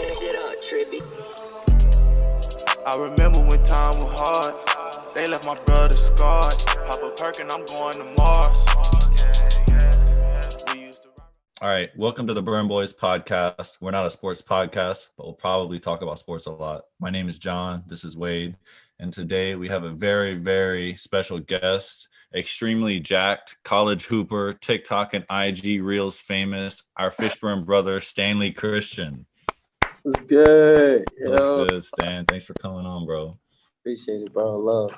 I remember when time was hard. They left my brother scarred. Pop a perk and I'm going to Mars. All right, welcome to the Burne Boys podcast. We're not a sports podcast, but we'll probably talk about sports a lot. My name is John. This is Wade. And today we have a very, very special guest, extremely jacked, college hooper, TikTok and IG Reels famous, our Fishburne brother, Stanley Christian. What's good? What's good, Stan? Thanks for coming on, bro. Appreciate it, bro. Love.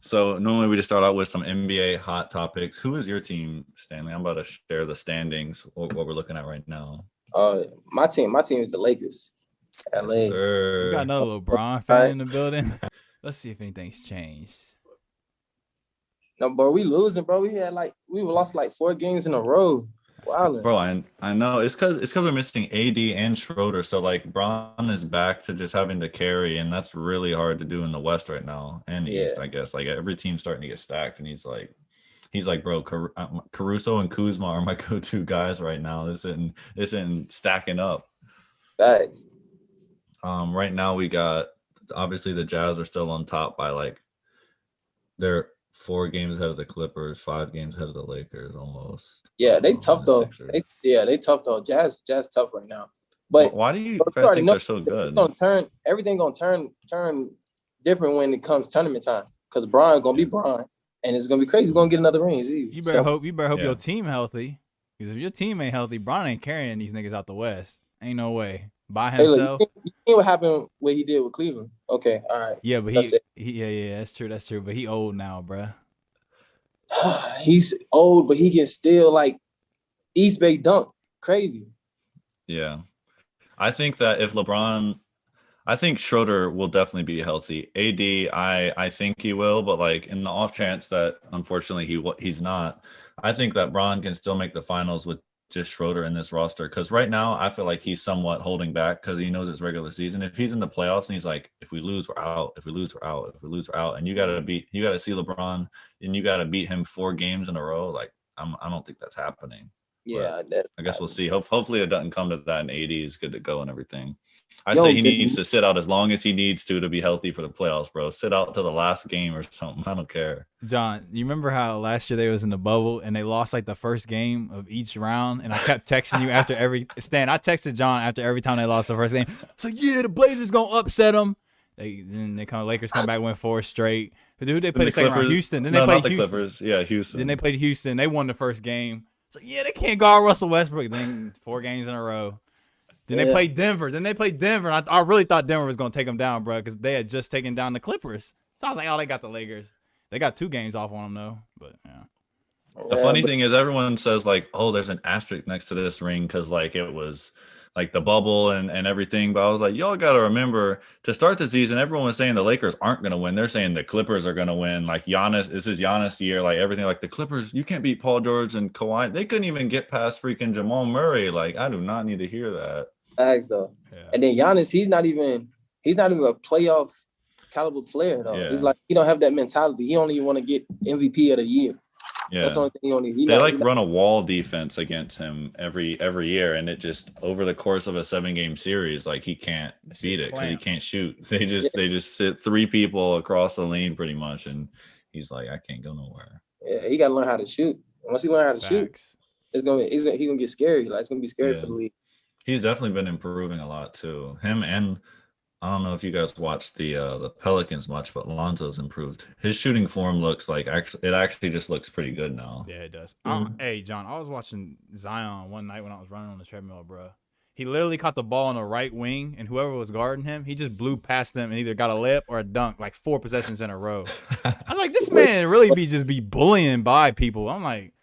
So normally we just start out with some NBA hot topics. Who is your team, Stanley? I'm about to share the standings, what we're looking at right now. My team is the Lakers. LA. Yes, sir. We got another LeBron fan in the building. Let's see if anything's changed. No, bro, we losing, bro. We lost like 4 games in a row. Wow. Bro, I know it's because we're missing AD and Schroeder. So like Bron is back to just having to carry, and that's really hard to do in the West right now and the East, I guess. Like every team's starting to get stacked, and he's like, bro, Caruso and Kuzma are my go-to guys right now. This isn't stacking up. Thanks. Right now we got obviously the Jazz are still on top by like they're 4 games ahead of the Clippers, 5 games ahead of the Lakers almost. Yeah, they tough though. They tough though. Jazz tough right now. But why do you guys think they're so good? Everything gonna turn different when it comes tournament time. Because Bron gonna be Bron, and it's gonna be crazy. We're gonna get another ring. It's easy. You better hope your team healthy. Because if your team ain't healthy, Bron ain't carrying these niggas out the West. Ain't no way. By himself. Hey, look, you see what happened? What he did with Cleveland? Okay, all right. Yeah, but that's true. But he old now, bruh. He's old, but he can still like East Bay dunk. Crazy. Yeah. I think that if I think Schroeder will definitely be healthy. AD, I think he will, but like in the off chance that unfortunately he's not, I think that Bron can still make the finals with just Schroeder in this roster. Because right now I feel like he's somewhat holding back because he knows it's regular season. If he's in the playoffs and he's like, if we lose, we're out. If we lose, we're out. If we lose, we're out. And you gotta see LeBron and you gotta beat him 4 games in a row. Like I don't think that's happening. Yeah, I guess we'll see. Hopefully it doesn't come to that, and AD is good to go and everything. I say he needs to sit out as long as he needs to be healthy for the playoffs, bro. Sit out to the last game or something. I don't care. John, you remember how last year they was in the bubble and they lost like the first game of each round? And I kept texting you after every – Stan, I texted John after every time they lost the first game. So, yeah, the Blazers going to upset them. Lakers come back, win 4 straight. Who they played the second round? Houston. Then they played Houston. Clippers. Yeah, Houston. Then they played Houston. They won the first game. It's like, yeah, they can't guard Russell Westbrook. Then 4 games in a row. Then they played Denver. And I really thought Denver was going to take them down, bro, because they had just taken down the Clippers. So I was like, oh, they got the Lakers. They got 2 games off on them, though. But, yeah. The funny thing is everyone says, like, oh, there's an asterisk next to this ring because, like, it was, like, the bubble and everything. But I was like, y'all got to remember, to start the season, everyone was saying the Lakers aren't going to win. They're saying the Clippers are going to win. Like, this is Giannis' year. Like, everything. Like, the Clippers, you can't beat Paul George and Kawhi. They couldn't even get past freaking Jamal Murray. Like, I do not need to hear that. Thanks, though. Yeah. And then Giannis, he's not even a playoff caliber player, though. Yeah. He's like, he don't have that mentality. He only want to get MVP of the year. Yeah, that's the only thing he only. Run a wall defense against him every year, and it just over the course of a 7-game series, like he can't beat it because he can't shoot. They just sit 3 people across the lane pretty much, and he's like, I can't go nowhere. Yeah, he got to learn how to shoot. Once he learn how to shoot, he's gonna get scary. Like it's gonna be scary for the league. He's definitely been improving a lot too. Him and I don't know if you guys watched the Pelicans much, but Lonzo's improved. His shooting form looks like it actually just looks pretty good now. Yeah, it does. Hey, John, I was watching Zion one night when I was running on the treadmill, bro. He literally caught the ball on the right wing, and whoever was guarding him, he just blew past them and either got a layup or a dunk, like 4 possessions in a row. I was like, this man really be bullying by people. I'm like,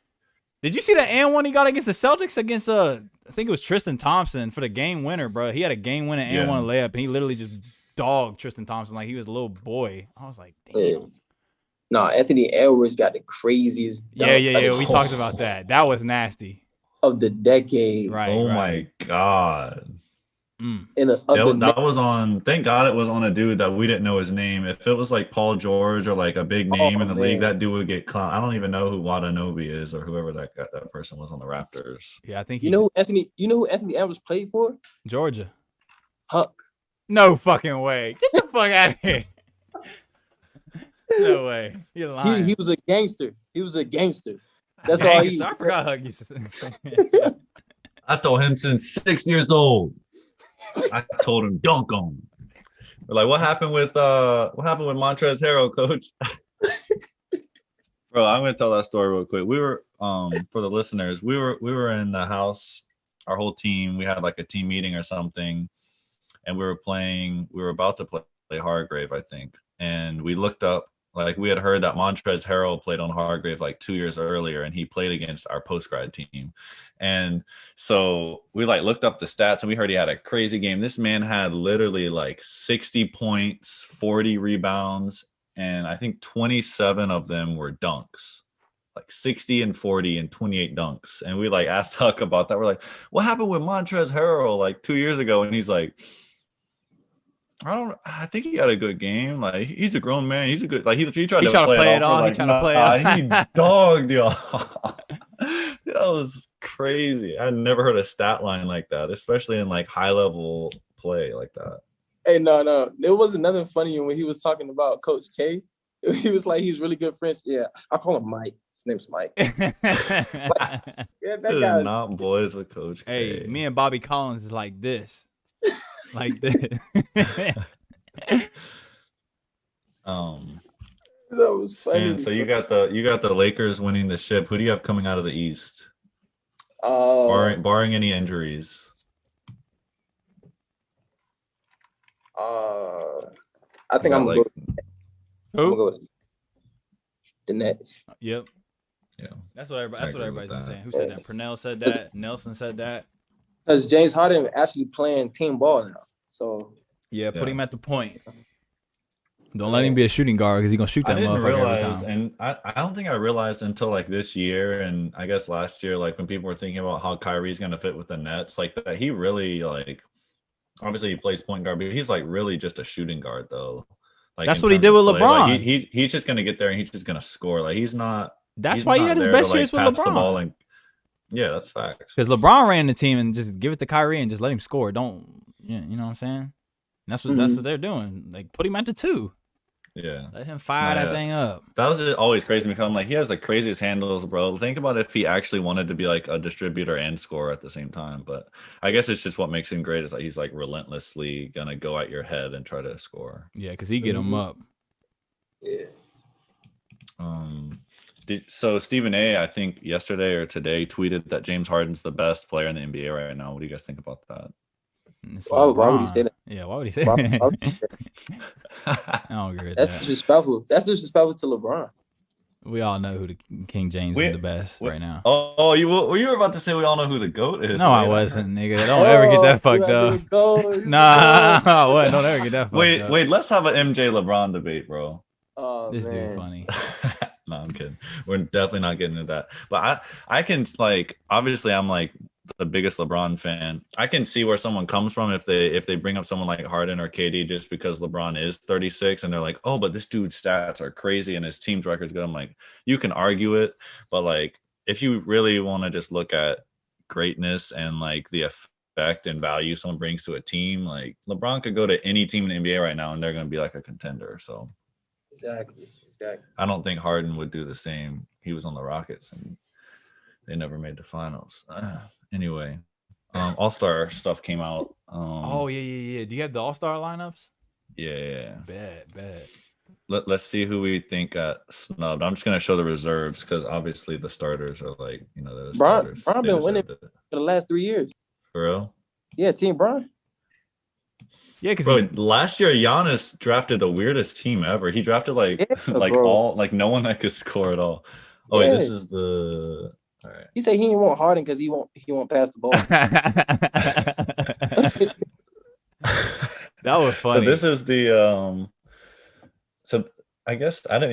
did you see that and one he got against the Celtics against I think it was Tristan Thompson for the game winner, bro. He had a game winner and one layup, and he literally just dogged Tristan Thompson like he was a little boy. I was like, damn. No, Anthony Edwards got the craziest dunk. Yeah. We talked about that. That was nasty. Of the decade. Right. Oh my God. That was on. Thank God it was on a dude that we didn't know his name. If it was like Paul George or like a big name in the league, that dude would get clowned. I don't even know who Watanabe is or whoever that person was on the Raptors. Yeah, I think you know who Anthony Edwards played for? Georgia. Huck. No fucking way. Get the fuck out of here. No way. You're lying. He was a gangster. He was a gangster. That's all he. I forgot Huck used to say. I told him since 6 years old. I told him dunk on him. We're like, what happened with Montrezl Harrell, coach? Bro, I'm gonna tell that story real quick. We were for the listeners, we were in the house, our whole team. We had like a team meeting or something, and we were about to play Hargrave, I think. And we looked up, like we had heard that Montrezl Harrell played on Hargrave like 2 years earlier, and he played against our post-grad team. And so we like looked up the stats, and we heard he had a crazy game. This man had literally like 60 points, 40 rebounds, and I think 27 of them were dunks. Like 60 and 40 and 28 dunks. And we like asked Huck about that. We're like, what happened with Montrezl Harrell like 2 years ago? And he's like, I think he had a good game. Like he's a grown man. He's a good. Like he tried to play it off. He tried to play it off. He dogged y'all. That was crazy. I never heard a stat line like that, especially in like high level play like that. Hey, no. There was another funny when he was talking about Coach K. He was like, he's really good friends. Yeah, I call him Mike. His name's Mike. Yeah, that guy. Not boys with Coach K. Hey, me and Bobby Collins is like this. Like this. That was funny. Stan, so you got the Lakers winning the ship. Who do you have coming out of the East? Barring any injuries. I think I'm gonna go with the Nets. Yep. Yeah. That's what everybody's been saying. Who said that? Purnell said that. Nelson said that. Because James Harden actually playing team ball now. So put him at the point. Don't let him be a shooting guard because he's gonna shoot that motherfucker every time. And I don't think I realized until like this year and I guess last year, like when people were thinking about how Kyrie's gonna fit with the Nets, like that he really like obviously he plays point guard, but he's like really just a shooting guard though. Like that's what he did with LeBron. Like, he's just gonna get there and he's just gonna score. Like he's not. That's why he had his best years with LeBron. The ball and, yeah, that's facts. Because LeBron ran the team and just give it to Kyrie and just let him score. Don't you know what I'm saying? And that's what they're doing. Like put him at the 2. Yeah. Let him fire that thing up. That was always crazy because I'm like, he has the craziest handles, bro. Think about if he actually wanted to be like a distributor and scorer at the same time. But I guess it's just what makes him great is like he's like relentlessly gonna go at your head and try to score. Yeah, because he get him up. Yeah. So Stephen A, I think yesterday or today tweeted that James Harden's the best player in the NBA right now. What do you guys think about that? Why would he say that? Yeah, why would he say that? I don't agree with that. That's disrespectful. That's disrespectful to LeBron. We all know who the King James is the best right now. Oh, you were about to say we all know who the GOAT is. No, I wasn't, nigga. Don't ever get that fucked up. Nah, I wasn't. Don't ever get that fucked up. Wait, let's have an MJ LeBron debate, bro. This dude funny. No, I'm kidding. We're definitely not getting into that. But I can like obviously I'm like the biggest LeBron fan. I can see where someone comes from if they bring up someone like Harden or KD just because LeBron is 36 and they're like, oh, but this dude's stats are crazy and his team's record's good. I'm like, you can argue it, but like if you really want to just look at greatness and like the effect and value someone brings to a team, like LeBron could go to any team in the NBA right now and they're gonna be like a contender. So Exactly. I don't think Harden would do the same. He was on the Rockets and they never made the finals. Anyway, All-Star stuff came out. Yeah. Do you have the All-Star lineups? Yeah. Bad. Let's see who we think got snubbed. I'm just gonna show the reserves because obviously the starters are like the starters. Bron been winning for the last 3 years. For real? Yeah, Team Bron. Yeah, because last year Giannis drafted the weirdest team ever. He drafted no one that could score at all. Oh wait, this is the all right. He said he didn't want Harden because he won't pass the ball. That was funny. So this is the So I guess I haven't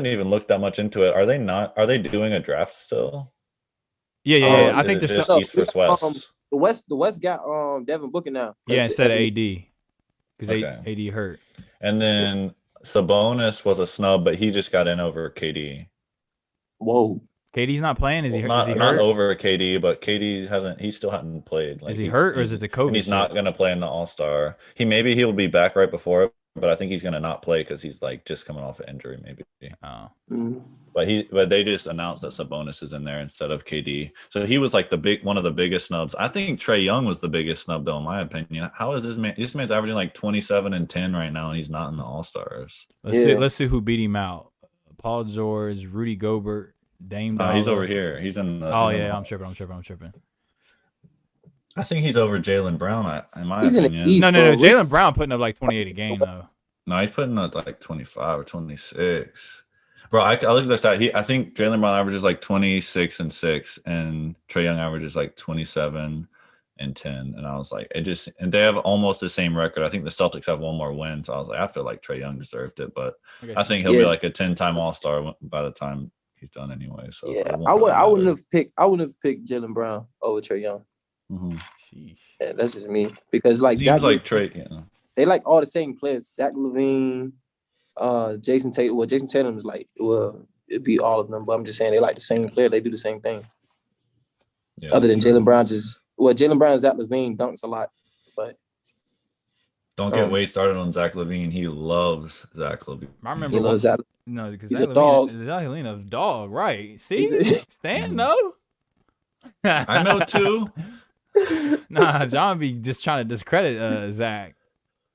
even looked that much into it. Are they doing a draft still? Yeah. I think there's still East versus West. The West got Devin Booker now. Yeah, instead of AD, because Okay. AD hurt. And then Sabonis was a snub, but he just got in over KD. Whoa. KD's not playing. Is he? Not Is he hurt? over KD, but KD hasn't. He still hadn't played. Like, Is he hurt or is it the COVID? And he's shit? not going to play in the All-Star. He'll be back right before it, but I think he's going to not play because he's like just coming off an injury, maybe. Oh. But they just announced that Sabonis is in there instead of KD. So he was like one of the biggest snubs. I think Trae Young was the biggest snub, though, in my opinion. How is this man? This man's averaging like 27 and 10 right now, and he's not in the All-Stars. Let's see who beat him out. Paul George, Rudy Gobert, Dame Dollar. He's over here. He's in the. I'm tripping. I think he's over Jaylen Brown, in my He's opinion. in the East, No. bro. Jaylen Brown putting up like 28 a game though. No, he's putting up like 25 or 26. Bro, I looked at their stat. I think Jaylen Brown averages like 26 and 6, and Trae Young averages like 27 and 10. And I was like, and they have almost the same record. I think the Celtics have one more win. So I was like, I feel like Trae Young deserved it, but I think he'll be like a 10-time All-Star by the time he's done anyway. So yeah, I wouldn't have picked Jaylen Brown over Trae Young. Mm-hmm. Yeah, that's just me because like seems like Trae, they like all the same players. Zach LaVine, Jason Tatum. Well, Jason Tatum is like, it'd be all of them, but I'm just saying they like the same player. They do the same things. Yeah, other than Jaylen Brown, Jaylen Brown and Zach LaVine dunks a lot, but don't get Wade started on Zach LaVine. He loves Zach LaVine. I remember he loves Zach. No, because he's Zach a dog. Zach LaVine a dog, right? See, Stan, no. I know too. Nah, John be just trying to discredit Zach.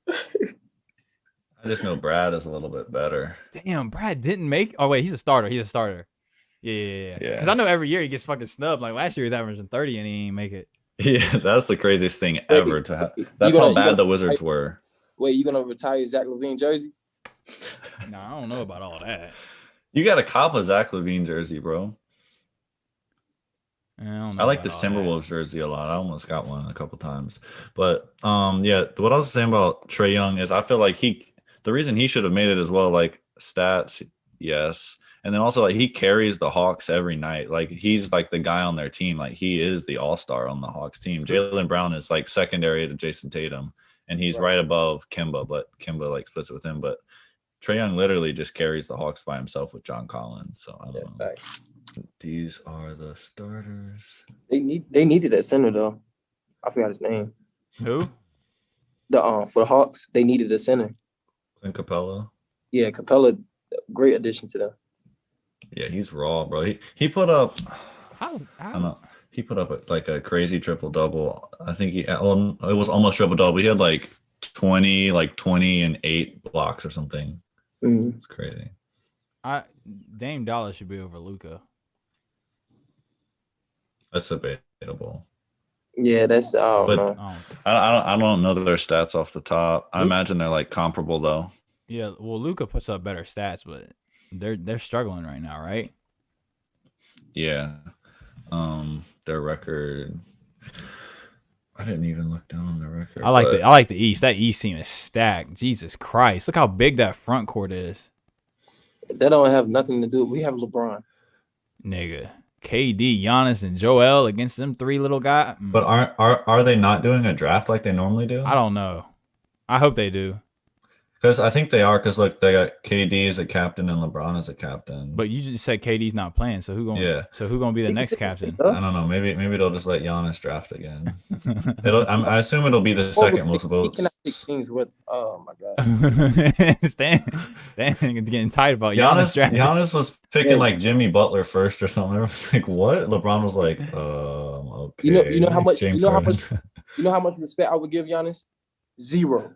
I just know Brad is a little bit better. Damn, Brad didn't make. Oh wait, he's a starter. Yeah. Because I know every year he gets fucking snubbed. Like last year he was averaging 30 and he ain't make it. Yeah, that's the craziest thing ever to have. That's how bad the Wizards were. Wait, you gonna retire Zach LaVine jersey? No, I don't know about all that. You got to cop a Zach LaVine jersey, bro. I like this Timberwolves jersey a lot. I almost got one a couple times. But yeah, what I was saying about Trae Young is I feel like the reason he should have made it as well, like stats, yes. And then also like he carries the Hawks every night. Like he's like the guy on their team. Like he is the all-star on the Hawks team. Jaylen Brown is like secondary to Jason Tatum. And he's right above Kemba, but Kemba like splits with him. But Trae Young literally just carries the Hawks by himself with John Collins. So I don't know. Right. These are the starters. They needed that center though. I forgot his name. Who? For the Hawks, they needed a center. Clint Capella. Yeah, Capella, great addition to them. Yeah, he's raw, bro. He put up. I don't know. He put up like a crazy triple double. I think it was almost triple double. He had like 20 and 8 blocks or something. Mm-hmm. It's crazy. Dame Dollar should be over Luka. That's debatable. Yeah, that's I don't know. I don't know their stats off the top. I imagine they're like comparable though. Yeah, well, Luka puts up better stats, but they're struggling right now, right? Yeah. Their record. I didn't even look down on the record. I like the East. That East team is stacked. Jesus Christ, look how big that front court is. That don't have nothing to do. We have LeBron. Nigga. KD, Giannis, and Joel against them 3 little guys. But are they not doing a draft like they normally do? I don't know. I hope they do. Because I think they are. Because look, they got KD as a captain and LeBron as a captain. But you just said KD's not playing, so who gonna be the next captain? I don't know. Maybe they'll just let Giannis draft again. I assume it'll be the second most votes. Oh my god. Stan getting tight about Giannis. Giannis was picking like Jimmy Butler first or something. I was like, what? LeBron was like, okay. You know how much respect I would give Giannis? 0.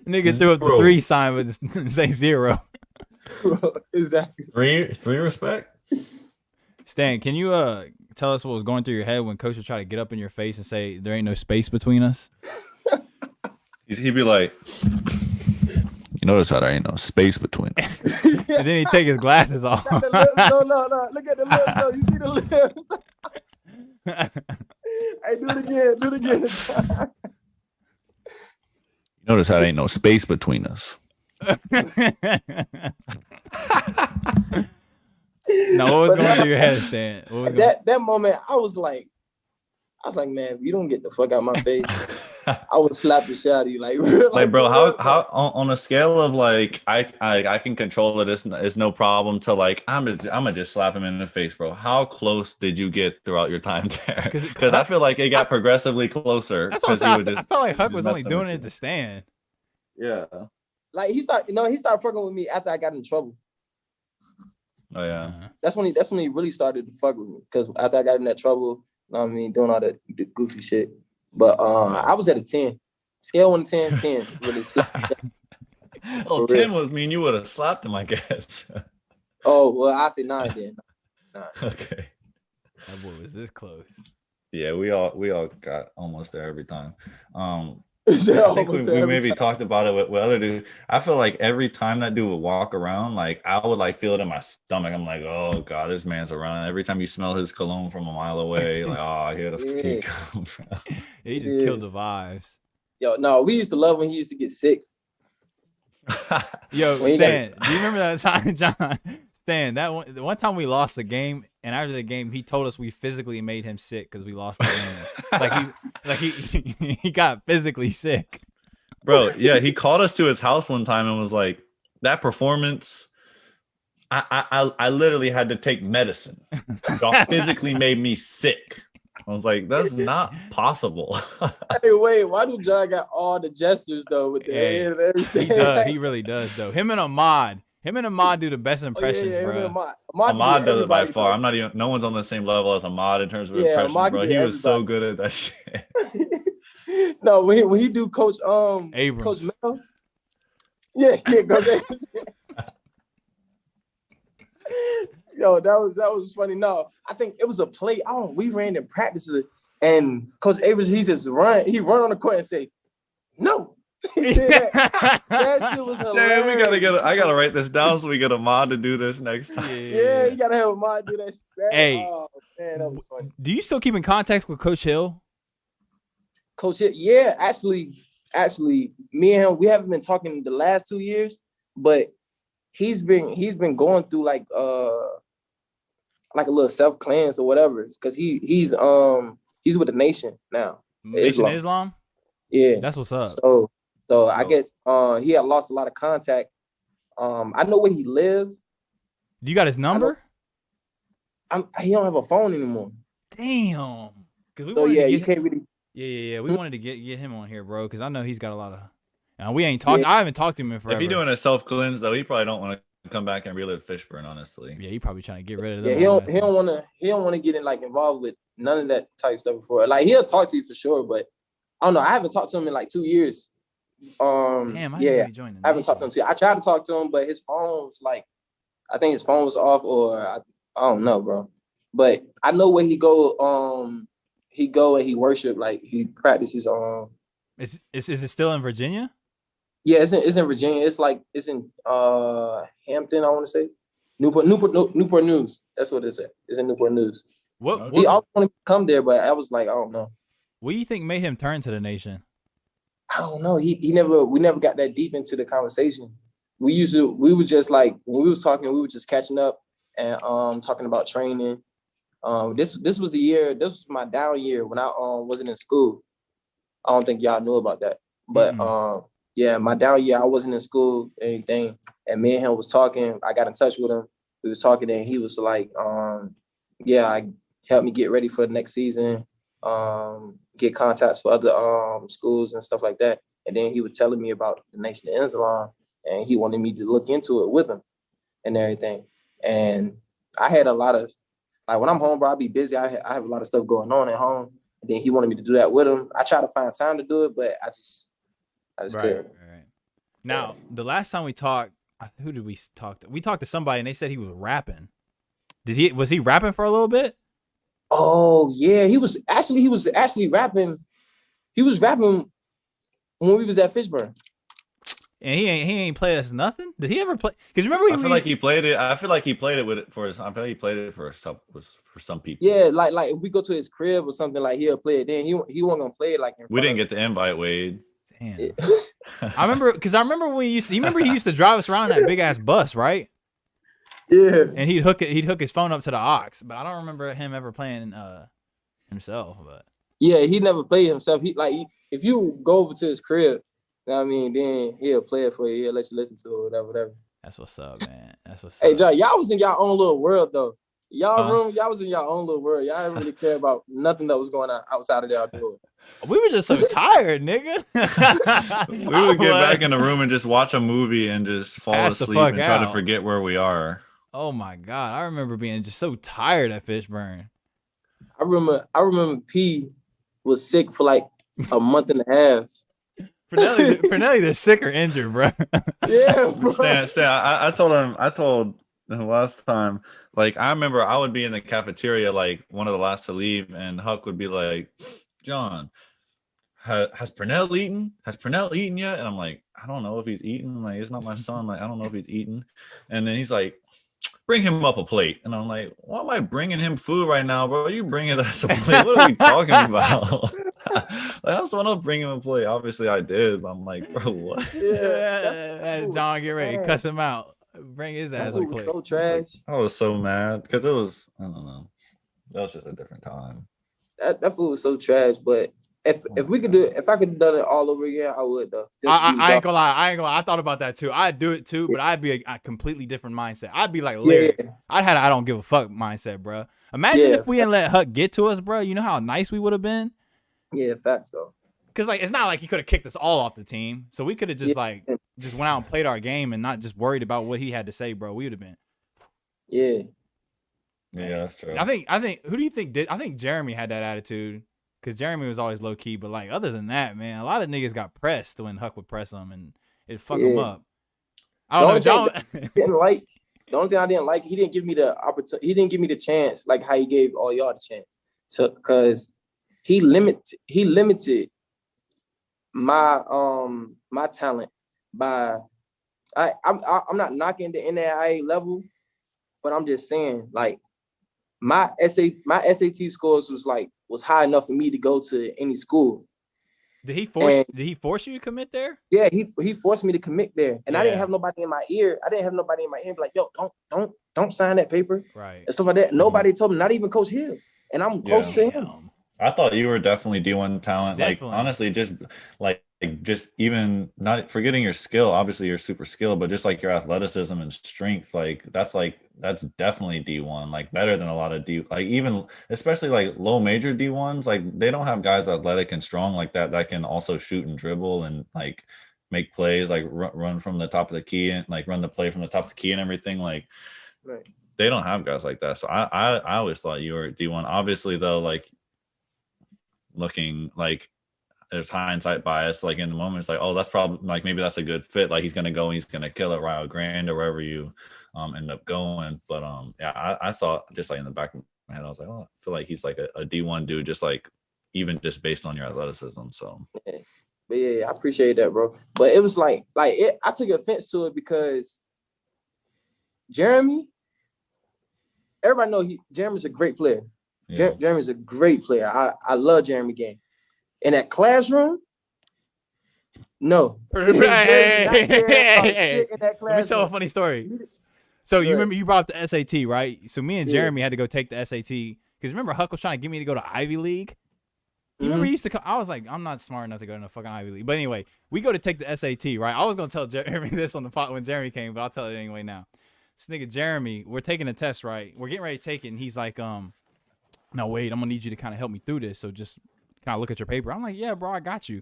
Nigga threw up the 3 sign but say 0. Exactly. 3 respect. Stan, can you tell us what was going through your head when Coach would try to get up in your face and say there ain't no space between us? He'd be like, you notice how there ain't no space between us. And then he'd take his glasses off. No. Look at the lips. No, you see the lips. Hey, do it again. Notice how there ain't no space between us. Now, what was going through your head, Stan? That moment, I was like, I was like, man, if you don't get the fuck out my face, I would slap the shit out of you. Like bro, how on a scale of like I can control it, it's no problem to like I'm gonna just slap him in the face, bro. How close did you get throughout your time there? Because I feel like it got progressively closer. That's what I felt like Huck was only doing it to Stan. Yeah. Like he started fucking with me after I got in trouble. Oh yeah. That's when he really started to fuck with me. Because after I got in that trouble, you know what I mean, doing all the goofy shit. But I was at a 10. Scale 1 to 10, 10. Really Oh, 10 was mean you would have slapped him, I guess. Oh, well, I say 9 then. 9. Okay. That boy was this close. Yeah, we all got almost there every time. I think we maybe talked about it with other dudes. I feel like every time that dude would walk around, like I would like feel it in my stomach. I'm like, oh god, this man's around. Every time you smell his cologne from a mile away, like, oh, here the fuck he come from. He just killed the vibes. Yo, no, we used to love when he used to get sick. Yo, Stan, do you remember that time, John? Stan, the one time we lost the game, and after the game, he told us we physically made him sick because we lost the game. he got physically sick. Bro, yeah, he called us to his house one time and was like, that performance, I literally had to take medicine. Y'all physically made me sick. I was like, that's not possible. Hey, wait, why do John got all the gestures though with the head and everything? He does. He really does though. Him and Ahmad do the best impressions, bro. Ahmad does it by far. I'm not even. No one's on the same level as Ahmad in terms of impressions, bro. He was so good at that shit. No, when he do Coach Abrams. Coach Mel. Yeah, Coach Abrams. Yo, that was funny. No, I think it was a play. We ran in practices, and Coach Abrams, he run on the court and say, no. That shit was hilarious. Damn, I gotta write this down so we get Ahmad to do this next time. Yeah, you gotta have Ahmad do that shit. Hey, oh man, that was funny. Do you still keep in contact with Coach Hill? Coach Hill, yeah, actually, me and him, we haven't been talking the last 2 years, but he's been going through like a little self cleanse or whatever, because he's with the Nation now. Nation Islam. Yeah, that's what's up. So I guess he had lost a lot of contact. I know where he lived. Do you got his number? He don't have a phone anymore. Damn. You can't really. Yeah. We wanted to get him on here, bro, because I know he's got a lot of. And we ain't talking. Yeah. I haven't talked to him in forever. If he's doing a self cleanse though, he probably don't want to come back and relive Fishburne, honestly. Yeah, he probably trying to get rid of that. Yeah, he don't want to get in like involved with none of that type stuff before. Like he'll talk to you for sure, but I don't know. I haven't talked to him in like 2 years. Damn, I haven't talked to him. I tried to talk to him, but his phone's like, I think his phone was off, or I don't know, bro. But I know where he go. He go and he worship, like he practices. Is it still in Virginia? Yeah, it's in Virginia. It's in Hampton, I want to say. Newport News. That's what it's at. It's in Newport News. He always wanted to come there, but I was like, I don't know. What do you think made him turn to the Nation? I don't know. We never got that deep into the conversation. We were just like, when we was talking, we were just catching up and talking about training. This was the year. This was my down year when I wasn't in school. I don't think y'all knew about that, but yeah, my down year, I wasn't in school or anything, and me and him was talking. I got in touch with him. We was talking, and he was like, helped me get ready for the next season. Get contacts for other schools and stuff like that. And then he was telling me about the Nation of Islam, and he wanted me to look into it with him and everything. And I had a lot of, like when I'm home, bro, I be busy. I have a lot of stuff going on at home. And then he wanted me to do that with him. I try to find time to do it, but I just couldn't. Right. Now, the last time we talked, who did we talk to? We talked to somebody, and they said he was rapping. Was he rapping for a little bit? Oh yeah, he was actually rapping. He was rapping when we was at Fishburne. And he ain't played us nothing. Did he ever play? Because remember, I feel like he played it for some people. Yeah, like if we go to his crib or something, like he'll play it. Then he wasn't gonna play it like. We didn't get the invite, Wade. Damn. Yeah. I remember when he used to drive us around that big ass bus, right? Yeah. And he'd hook his phone up to the aux, but I don't remember him ever playing himself. But Yeah, he never played himself. If you go over to his crib, you know what I mean, then he'll play it for you. He'll let you listen to it, whatever. That's what's up, man. That's what's Hey, up. John, y'all was in y'all own little world though. Y'all Huh? y'all was in your own little world. Y'all didn't really care about nothing that was going on outside of their door. We were just so tired, nigga. We would get back in the room and just watch a movie and just fall Pass the asleep fuck and try to out. forget where we are. Oh my god, I remember being just so tired at Fishburne. I remember P was sick for like a month and a half. Pernelli, they're sick or injured, bro. Yeah, bro. Stan, I told him last time, like, I remember I would be in the cafeteria, like, one of the last to leave, and Huck would be like, John, has Pernell eaten? Has Pernell eaten yet? And I'm like, I don't know if he's eaten. Like, it's not my son. Like, I don't know if he's eaten. And then he's like, bring him up a plate. And I'm like, why am I bringing him food right now, bro? You bringing us a plate? What are we talking about? Like, I just want to bring him a plate. Obviously, I did. But I'm like, bro, what? Yeah, John, get ready, cuss him out. Bring his ass that a food was plate. so trash. I was so mad because it was, I don't know. That was just a different time. That food was so trash. But if we could do it, if I could have done it all over again, I would though. I ain't gonna lie. I thought about that too. I'd do it too, but I'd be a completely different mindset. I'd be like Larry. Yeah. I'd had I don't give a fuck mindset, bro. Imagine if we hadn't let Huck get to us, bro. You know how nice we would have been. Yeah, facts though. Cause like it's not like he could have kicked us all off the team, so we could have just just went out and played our game and not just worried about what he had to say, bro. We would have been. Yeah. Yeah, that's true. I think. Who do you think did? I think Jeremy had that attitude. Because Jeremy was always low key, but like other than that, man, a lot of niggas got pressed when Huck would press them and it'd fuck them up. I don't know, John. The only thing I didn't like, he didn't give me the opportunity. He didn't give me the chance like how he gave all y'all the chance. So because he limited my my talent by I'm not knocking the NAIA level, but I'm just saying like my SAT scores was high enough for me to go to any school. Did he force you to commit there? Yeah, he forced me to commit there. And I didn't have nobody in my ear. Be like, yo, don't sign that paper. Right. And stuff like that. Nobody told me, not even Coach Hill. And I'm close to him. I thought you were definitely D1 talent. Definitely. Like, honestly, just even not forgetting your skill. Obviously, you're super skilled, but just like your athleticism and strength, that's definitely D1. Like, better than a lot of even especially like low major D1s. Like, they don't have guys athletic and strong like that can also shoot and dribble and like make plays, like run from the top of the key and like run the play from the top of the key and everything. Like, right. They don't have guys like that. So I always thought you were D1. Obviously, though, like, looking like there's hindsight bias, like in the moment it's like, oh, that's probably like maybe that's a good fit, like he's gonna go and he's gonna kill it Rio Grande or wherever you end up going. But yeah, I thought just like in the back of my head I was like, oh, I feel like he's like a D1 dude, just like even just based on your athleticism. So but yeah, I appreciate that, bro. But it was like I took offense to it because Jeremy, everybody know Jeremy's a great player. Yeah. Jeremy's a great player. I love Jeremy game. In that classroom, no. Let me tell a funny story. So you remember you brought up the SAT, right? So me and Jeremy had to go take the SAT because remember Huck was trying to get me to go to Ivy League. You remember he used to come, I was like, I'm not smart enough to go to the fucking Ivy League. But anyway, we go to take the SAT, right? I was gonna tell Jeremy this on the pot when Jeremy came, but I'll tell it anyway now. This nigga Jeremy, we're taking a test, right? We're getting ready to take it, and he's like, no, wait, I'm gonna need you to kind of help me through this. So just kind of look at your paper. I'm like, yeah, bro, I got you.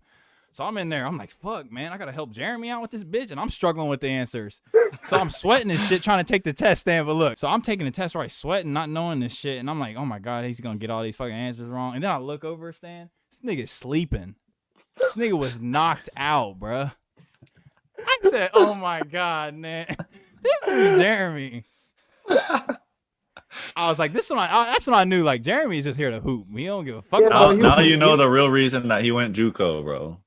So I'm in there. I'm like, fuck, man, I gotta help Jeremy out with this bitch, and I'm struggling with the answers. So I'm sweating and shit, trying to take the test, Stan. But look, so I'm taking the test, right, sweating, not knowing this shit, and I'm like, oh my god, he's gonna get all these fucking answers wrong. And then I look over, Stan, this nigga's sleeping. This nigga was knocked out, bruh. I said, oh my god, man, this is Jeremy. I was like, that's when I knew, like, Jeremy's just here to hoop. He don't give a fuck. Now you know the real reason that he went JUCO, bro.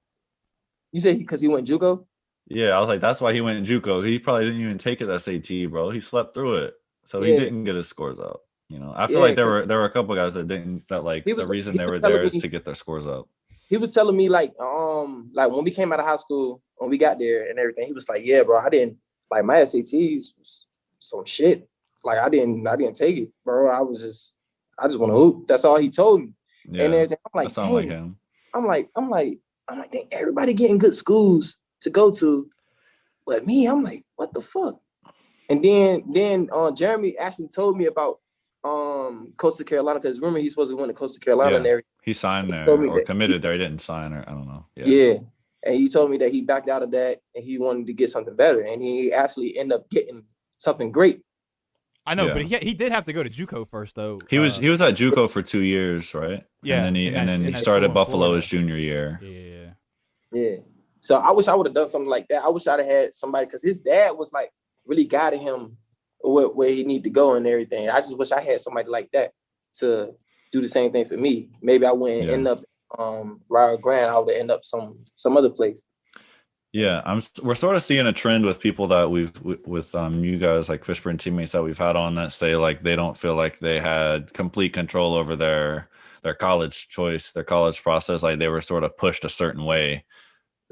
You say because he went JUCO? Yeah, I was like, that's why he went JUCO. He probably didn't even take it SAT, bro. He slept through it, so he didn't get his scores up. You know, I feel like there were a couple guys that didn't. That like the reason they were there is to get their scores up. He was telling me like when we came out of high school, when we got there and everything, he was like, yeah, bro, I didn't like my SATs was some shit. Like I didn't take it, bro. I just want to hoop. That's all he told me. and everything. I'm like, that sound like dang. him. I'm like, dang, everybody getting good schools to go to, but me, I'm like, what the fuck? And then Jeremy actually told me about Coastal Carolina, because remember he's supposed to win to Coastal Carolina and everything. He signed there told me or that committed there. He didn't sign, or I don't know. Yeah. And he told me that he backed out of that and he wanted to get something better, and he actually ended up getting something great. I know, but he did have to go to JUCO first, though. He was at JUCO for 2 years, right? Yeah, and then he started Buffalo his junior year. Yeah. So I wish I would have done something like that. I wish I'd have had somebody, because his dad was like really guiding him where he need to go and everything. I just wish I had somebody like that to do the same thing for me. Maybe I wouldn't end up Rio Grande. I would end up some other place. Yeah, we're sort of seeing a trend with people that with you guys, like Fishburne teammates that we've had on, that say like they don't feel like they had complete control over their college choice, their college process. Like they were sort of pushed a certain way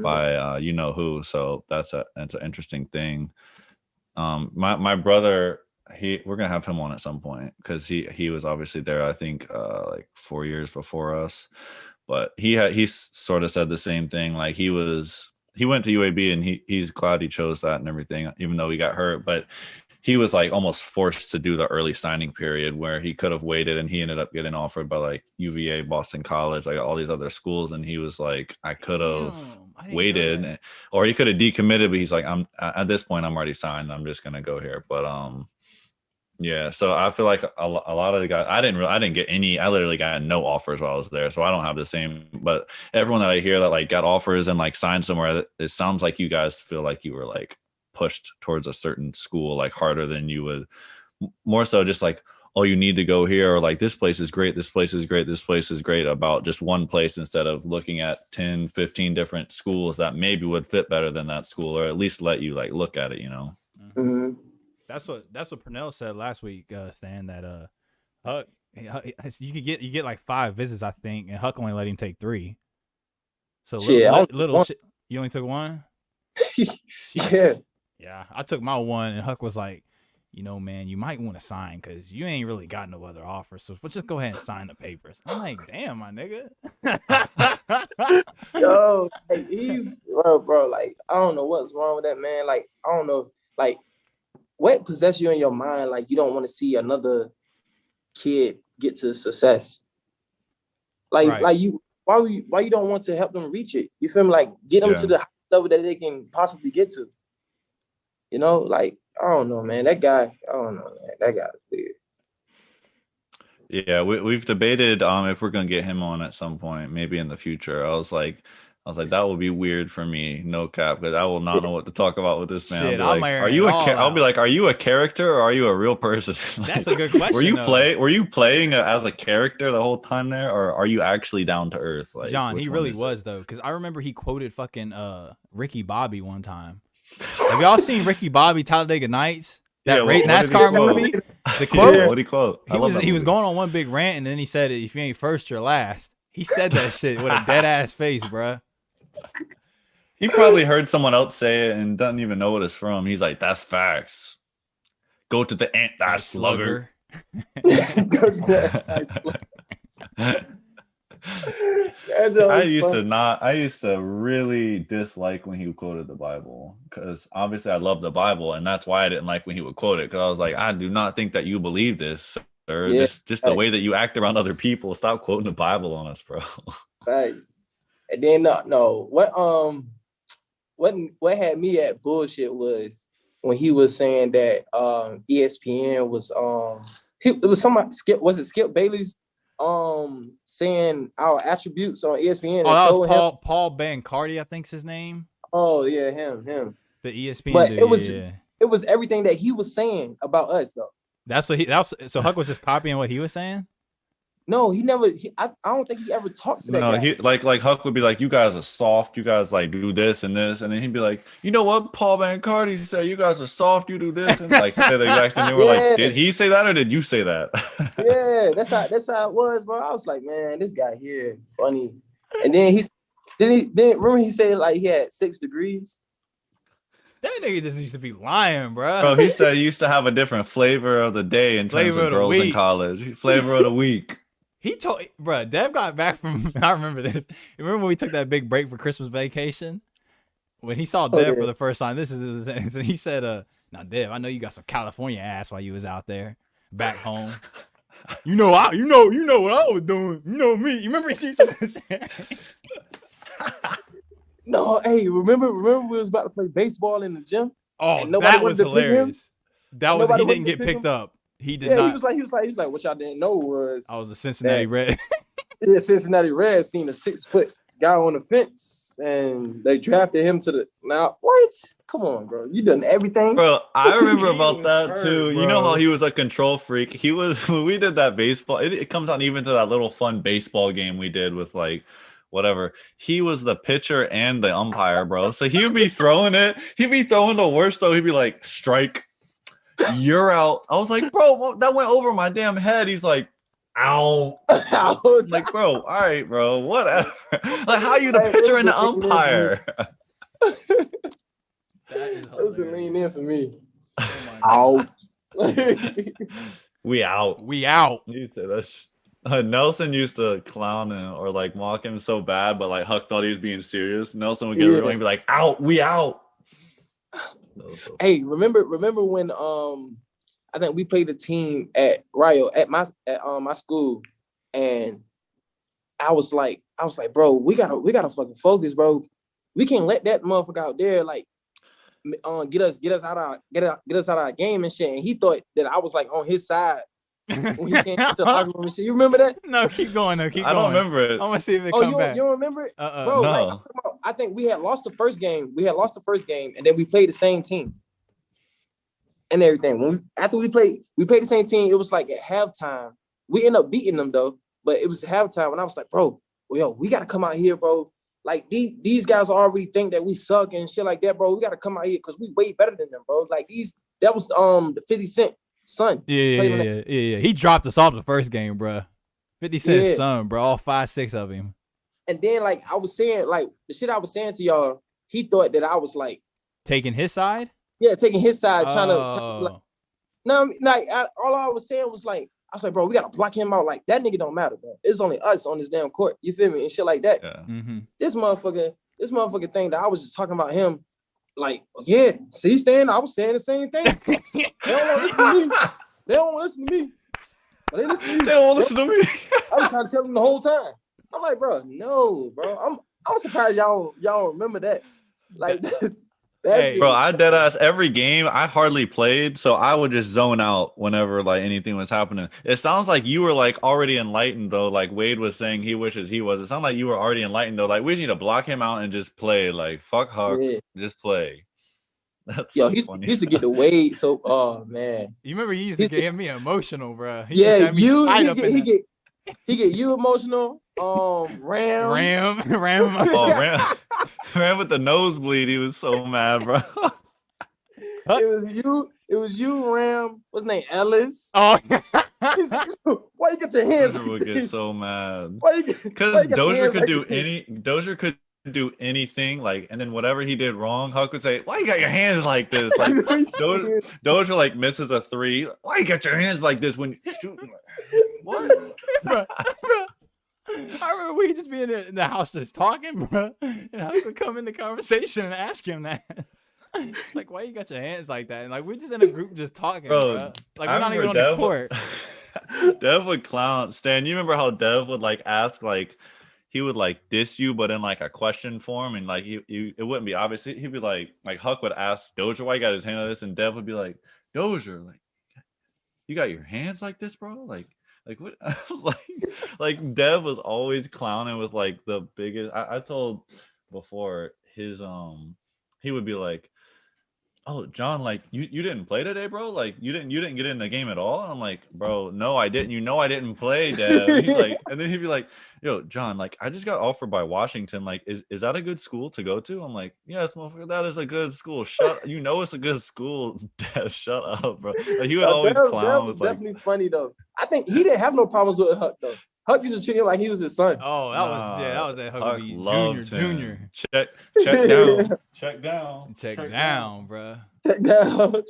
by you know who. So that's an interesting thing. My brother, we're gonna have him on at some point, because he was obviously there, I think like 4 years before us, but he sort of said the same thing. Like he went to UAB and he's glad he chose that and everything, even though he got hurt. But he was like almost forced to do the early signing period where he could have waited, and he ended up getting offered by like UVA, Boston College, like all these other schools. And he was like, I could have waited, or he could have decommitted, but he's like, I'm at this point, I'm already signed. I'm just going to go here. But yeah, so I feel like a lot of the guys, I didn't get any. I literally got no offers while I was there, so I don't have the same. But everyone that I hear that like got offers and like signed somewhere, it sounds like you guys feel like you were like pushed towards a certain school like harder than you would. More so, just like, oh, you need to go here, or like this place is great, this place is great, this place is great, about just one place, instead of looking at 10, 15 different schools that maybe would fit better than that school, or at least let you like look at it, you know. Mm-hmm. That's what Purnell said last week, Stan, that Huck, you get like 5 visits, I think, and Huck only let him take 3. So little shit. You only took 1? Yeah, I took my 1, and Huck was like, you know, man, you might want to sign because you ain't really got no other offers, so let's just go ahead and sign the papers. I'm like, damn, my nigga. Yo, like, he's bro, like, I don't know what's wrong with that man. Like, I don't know, like, what possesses you in your mind? Like, you don't want to see another kid get to success. Like, like why you don't want to help them reach it? You feel me? Like, get them to the level that they can possibly get to. You know, like, I don't know, man. That guy, I don't know, man. That guy's weird. Yeah, we've debated if we're gonna get him on at some point, maybe in the future. I was like, that would be weird for me, no cap, because I will not know what to talk about with this man. Shit, I'll be like, are you a character or are you a real person? Like, that's a good question. Were you playing as a character the whole time there, or are you actually down to earth? Like, John, he really was though, because I remember he quoted fucking Ricky Bobby one time. Have y'all seen Ricky Bobby Talladega Nights? That NASCAR movie? The quote? Yeah, what did he quote? He was going on one big rant, and then he said, if you ain't first, you're last. He said that shit with a dead ass face, bruh. He probably heard someone else say it and doesn't even know what it's from. He's like, that's facts. Go to the anti-slugger. I used to really dislike when he quoted the Bible, because obviously I love the Bible, and that's why I didn't like when he would quote it, because I was like, I do not think that you believe this, sir. Just the way that you act around other people. Stop quoting the Bible on us, bro. Right. And then what had me at bullshit was when he was saying that ESPN was it was somebody Skip Bailey's saying our attributes on ESPN. Oh, that was Paul Bancardi, I think's his name. Oh yeah, him. The ESPN but dude, it was everything that he was saying about us though. So Huck was just copying what he was saying? No, he never. I don't think he ever talked to that guy. He like Huck would be like, "You guys are soft. You guys like do this and this," and then he'd be like, "You know what? Paul Bancardi said you guys are soft. You do this and like say the exact same thing." We're like, "Did he say that or did you say that?" Yeah, that's how it was, bro. I was like, man, this guy here funny. And then remember he said like he had 6 degrees. That nigga just used to be lying, bro. Bro, he said he used to have a different flavor of the day in terms of girls in college. Flavor of the week. Dev got back from. I remember this. Remember when we took that big break for Christmas vacation? When he saw Dev for the first time, this is the thing. So he said, "Now, Dev, I know you got some California ass while you was out there, back home. You know what I was doing. You know me. You remember he said." No, hey, remember we was about to play baseball in the gym? Oh, that was hilarious. That was he didn't get picked up. He did not. He was like, what y'all didn't know was I was a Cincinnati Red. Yeah, Cincinnati Reds seen a 6-foot guy on the fence, and they drafted him to the. Now what? Come on, bro. You done everything, bro. I remember about that too. Bro. You know how he was a control freak. He was when we did that baseball. It comes on even to that little fun baseball game we did with like. Whatever. He was the pitcher and the umpire, bro. So he would be throwing it. He'd be throwing the worst though. He'd be like, strike, you're out. I was like, bro, that went over my damn head. He's like, ow. Like, bro, all right, bro, whatever. Like, how you the pitcher and the umpire? That was the lean in for me. Oh Out. We out. We out. You say that's. Nelson used to clown or like mock him so bad, but like Huck thought he was being serious. Nelson would get real and be like, "Out, we out." So hey, remember when I think we played a team at Rio at my school, and I was like, bro, we gotta fucking focus, bro. We can't let that motherfucker out there like get us out of our game and shit. And he thought that I was like on his side. When he came to the locker room and shit. You remember that? No, keep going. No, keep going. I don't remember it. I'm gonna see if it comes back. You don't remember it? Bro, no. Like, I think we had lost the first game. And then we played the same team and everything. After we played the same team. It was like at halftime. We ended up beating them though, but it was halftime, and I was like, bro, we gotta come out here, bro. Like these guys already think that we suck and shit like that, bro. We gotta come out here because we way better than them, bro. Like that was the 50 Cent. Son. Yeah. He dropped us off the first game, bro. 50 Cent's son, bro. All 5'6" of him. And then, like, I was saying, like, the shit I was saying to y'all, he thought that I was, like... Taking his side? Yeah, taking his side, trying to like... No, like, all I was saying was, like, I was like, bro, we got to block him out. Like, that nigga don't matter, bro. It's only us on this damn court. You feel me? And shit like that. Yeah. Mm-hmm. This motherfucker thing that I was just talking about him, like, yeah, see, Stan, I was saying the same thing. They don't want to listen to me. But they listen to me. They don't want to listen to me. I was trying to tell them the whole time. I'm like, bro, no, bro. I'm surprised y'all don't remember that. Like, hey, bro, I dead ass every game. I hardly played, so I would just zone out whenever like anything was happening. It sounds like you were like already enlightened though. Like Wade was saying, he wishes he was. It sounded like you were already enlightened though. Like we just need to block him out and just play. Like fuck Huck, just play. That's he used to get the Wade. So, oh man, you remember he used to get me emotional, bro. He get you emotional. Ram. Ram with the nosebleed. He was so mad, bro. It was you, Ram. What's his name? Ellis. Oh, why you get your hands? Dozier would get so mad. Because Dozier could do anything, like, and then whatever he did wrong, Huck would say, "Why you got your hands like this?" Like Dozier like misses a 3. Why you got your hands like this when you shoot? What? Bro. I remember we just be in the house just talking, bro, and Huck would come in the conversation and ask him that. Like, why you got your hands like that? And like, we're just in a group just talking, bro. Like, we're not even on the court. Dev would clown. Stan, you remember how Dev would like ask, like, he would like diss you, but in like a question form, and like it wouldn't be obvious. He'd be like Huck would ask Dozier why he got his hand on this, and Dev would be like, Dozier, like, you got your hands like this, bro? Like what? I was like Dev was always clowning with like the biggest. I told before his he would be like, oh, John, like you didn't play today, bro? Like you didn't get in the game at all? And I'm like, bro, no, I didn't. You know I didn't play, Dev. He's like, and then he'd be like, yo, John, like I just got offered by Washington. Like, is that a good school to go to? I'm like, yes, motherfucker, that is a good school. You know it's a good school, Dev. Shut up, bro. Like, he would always clown with like definitely funny though. I think he didn't have no problems with Huck though. Huck used to treat him like he was his son. Oh, that was that Huck Junior. Check down. Check down. Check down, bro. Check down.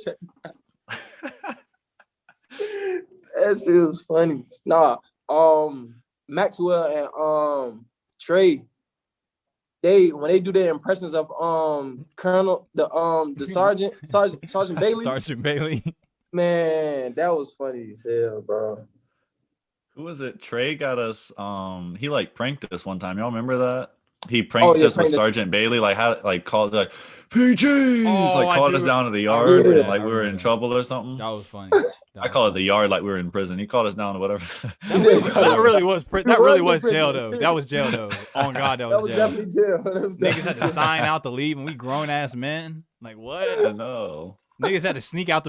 That shit was funny. Nah, Maxwell and Trey, when they do their impressions of Colonel the Sergeant Bailey. Sergeant Bailey. Man, that was funny as hell, bro. Who was it? Trey got us. He like pranked us one time. Y'all remember that? He pranked us with Sergeant Bailey. Like how called like PGs, called us down to the yard and like we were in trouble or something. That was funny. I call it the yard like we were in prison. He called us down to whatever. That really was jail though. That was jail though. Oh God, that was jail. Definitely jail. Niggas had to sign out to leave, and we grown ass men. Like what? I know. Niggas had to sneak out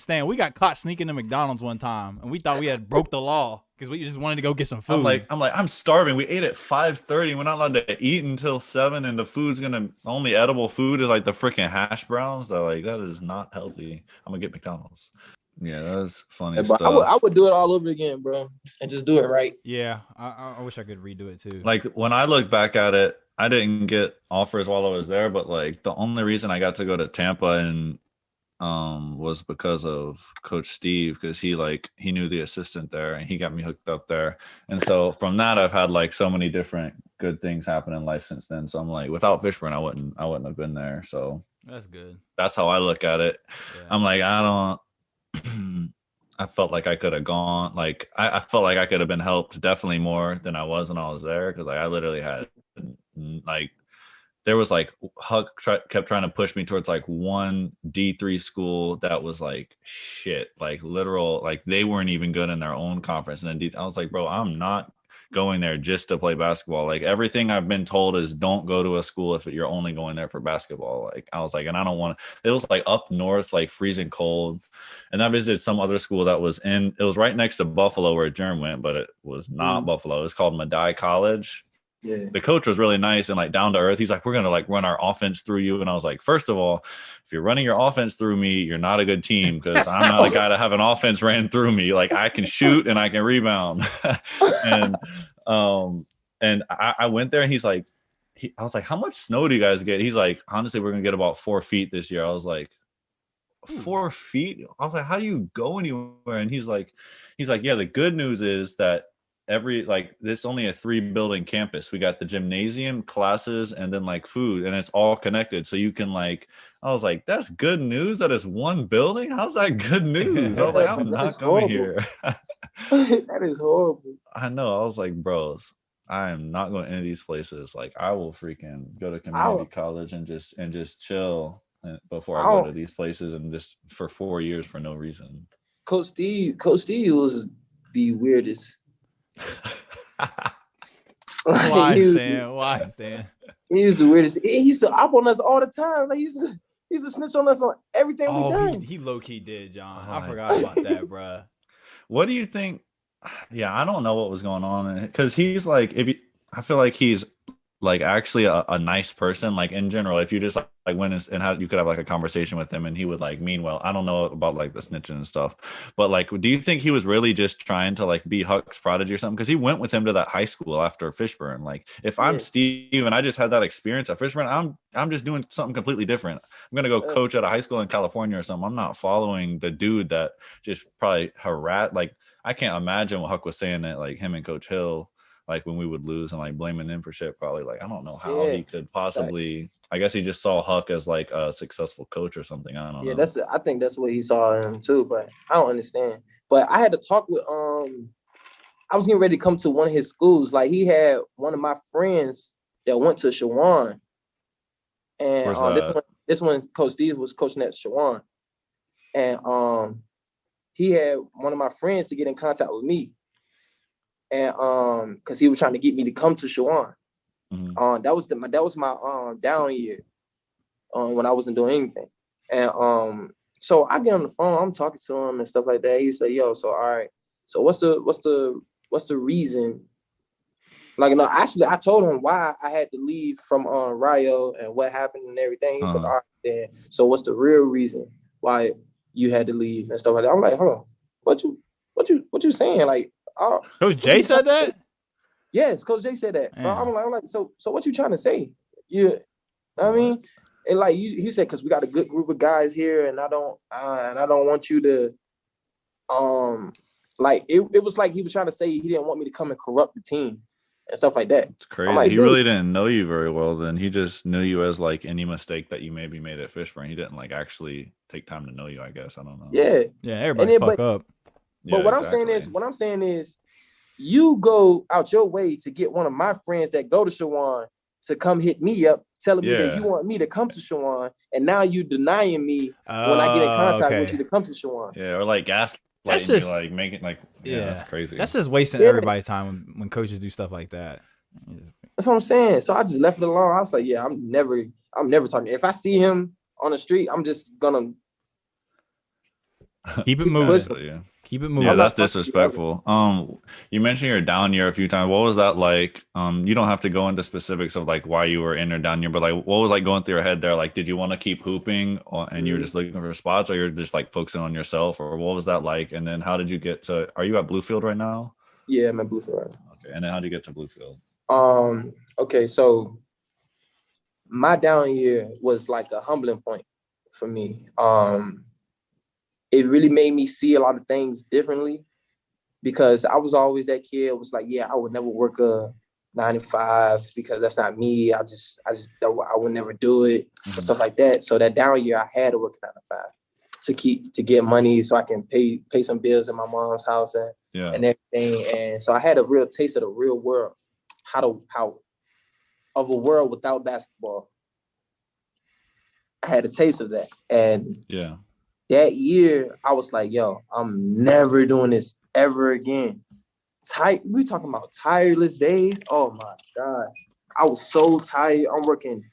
Stan, we got caught sneaking to McDonald's one time, and we thought we had broke the law because we just wanted to go get some food. I'm starving. We ate at 5:30. We're not allowed to eat until 7, and the food's only edible food is like the freaking hash browns. So like that is not healthy. I'm gonna get McDonald's. Yeah, that's funny stuff. I would do it all over again, bro, and just do it right. Yeah, I wish I could redo it too. Like when I look back at it, I didn't get offers while I was there, but like the only reason I got to go to Tampa and was because of Coach Steve, because he knew the assistant there and he got me hooked up there. And so from that, I've had like so many different good things happen in life since then. So I'm like, without Fishburne, I wouldn't have been there. So that's good. That's how I look at it. Yeah. I'm like, I felt like I could have gone. Like I felt like I could have been helped definitely more than I was when I was there, because like I literally had like. There was like Huck kept trying to push me towards like one D3 school that was like shit, like literal, like they weren't even good in their own conference. And then I was like, bro, I'm not going there just to play basketball. Like everything I've been told is don't go to a school if you're only going there for basketball. Like I was like, and I don't want to. It was like up north, like freezing cold. And I visited some other school that was it was right next to Buffalo where Germ went, but it was not Buffalo. It was called Madai College. Yeah. The coach was really nice and like down to earth. He's like, we're going to like run our offense through you. And I was like, first of all, if you're running your offense through me, you're not a good team, because I'm not a guy to have an offense ran through me. Like I can shoot and I can rebound. and I went there and he's like, I was like, how much snow do you guys get? He's like, honestly, we're going to get about 4 feet this year. I was like, 4 feet? I was like, how do you go anywhere? And he's like, yeah, the good news is that it's only a 3-building campus. We got the gymnasium, classes, and then like food, and it's all connected. So you can like, I was like, that's good news that it's one building. How's that good news? I was like, I'm not coming here. That is horrible. I know. I was like, bros, I am not going to any of these places. Like I will freaking go to community college and just chill before I go to these places and just for 4 years for no reason. Coach Steve was the weirdest. Why, Stan? He was the weirdest. He used to op on us all the time. Like he used to snitch on us on everything we done. He low key did, John. I forgot about that, bro. What do you think? Yeah, I don't know what was going on, because he's like, I feel like he's like actually a nice person, like in general. If you just like went and how you could have like a conversation with him and he would like mean well. I don't know about like the snitching and stuff, but like, do you think he was really just trying to like be Huck's prodigy or something? Because he went with him to that high school after Fishburne. Like if I'm Steve and I just had that experience at Fishburne, I'm just doing something completely different. I'm gonna go coach at a high school in California or something. I'm not following the dude that just probably harassed. Like I can't imagine what Huck was saying that like him and Coach Hill, like when we would lose and like blaming him for shit, probably like I don't know how he could possibly. I guess he just saw Huck as like a successful coach or something. I don't know. Yeah, I think that's what he saw in him too, but I don't understand. But I had to talk with I was getting ready to come to one of his schools. Like he had one of my friends that went to Shawan, and this one Coach Steve was coaching at Shawan, and he had one of my friends to get in contact with me. And because he was trying to get me to come to Shawan. That was my down year when I wasn't doing anything. And so I get on the phone, I'm talking to him and stuff like that. He said, yo, so all right. So what's the reason? Like, no, actually I told him why I had to leave from Rio and what happened and everything. He said, all right, then. So what's the real reason why you had to leave and stuff like that? I'm like, hold on, what you saying? Like, Coach Jay said that? Yes, Coach Jay said that. I'm like, so what you trying to say? You know what I mean? And like he said, because we got a good group of guys here, and I don't want you to Like it was like he was trying to say he didn't want me to come and corrupt the team and stuff like that. It's crazy. Like, he dude, really didn't know you very well then. He just knew you as like any mistake that you maybe made at Fishburne. He didn't like actually take time to know you, I guess. I don't know. Yeah. Yeah, everybody fuck up. But Yeah, what exactly. I'm saying is you go out your way to get one of my friends that go to Shawan to come hit me up, telling me that you want me to come to Shawan, and now you denying me when I get in contact with you to come to Shawan. Yeah, or like gaslighting you, like making like that's crazy. That's just wasting everybody's time when coaches do stuff like that. That's what I'm saying. So I just left it alone. I was like, yeah, I'm never talking. If I see him on the street, I'm just gonna keep it moving. Keep it moving. Yeah, that's disrespectful. You mentioned your down year a few times. What was that like? You don't have to go into specifics of like why you were in or down year, but like what was like going through your head there? Like, did you want to keep hooping and you were just looking for spots, or you're just like focusing on yourself, or what was that like? And then how did you get to? Are you at Bluefield right now? Yeah, I'm at Bluefield right now. Okay, and then how did you get to Bluefield? Okay, so my down year was like a humbling point for me. It really made me see a lot of things differently because I was always that kid. It was like, yeah, I would never work a 9 to 5 because that's not me. I would never do it and stuff like that. So that down year, I had to work 9 to 5 to get money so I can pay some bills in my mom's house and everything. And so I had a real taste of the real world, how of a world without basketball. I had a taste of that, and that year, I was like, yo, I'm never doing this ever again. We talking about tireless days. Oh my gosh. I was so tired. I'm working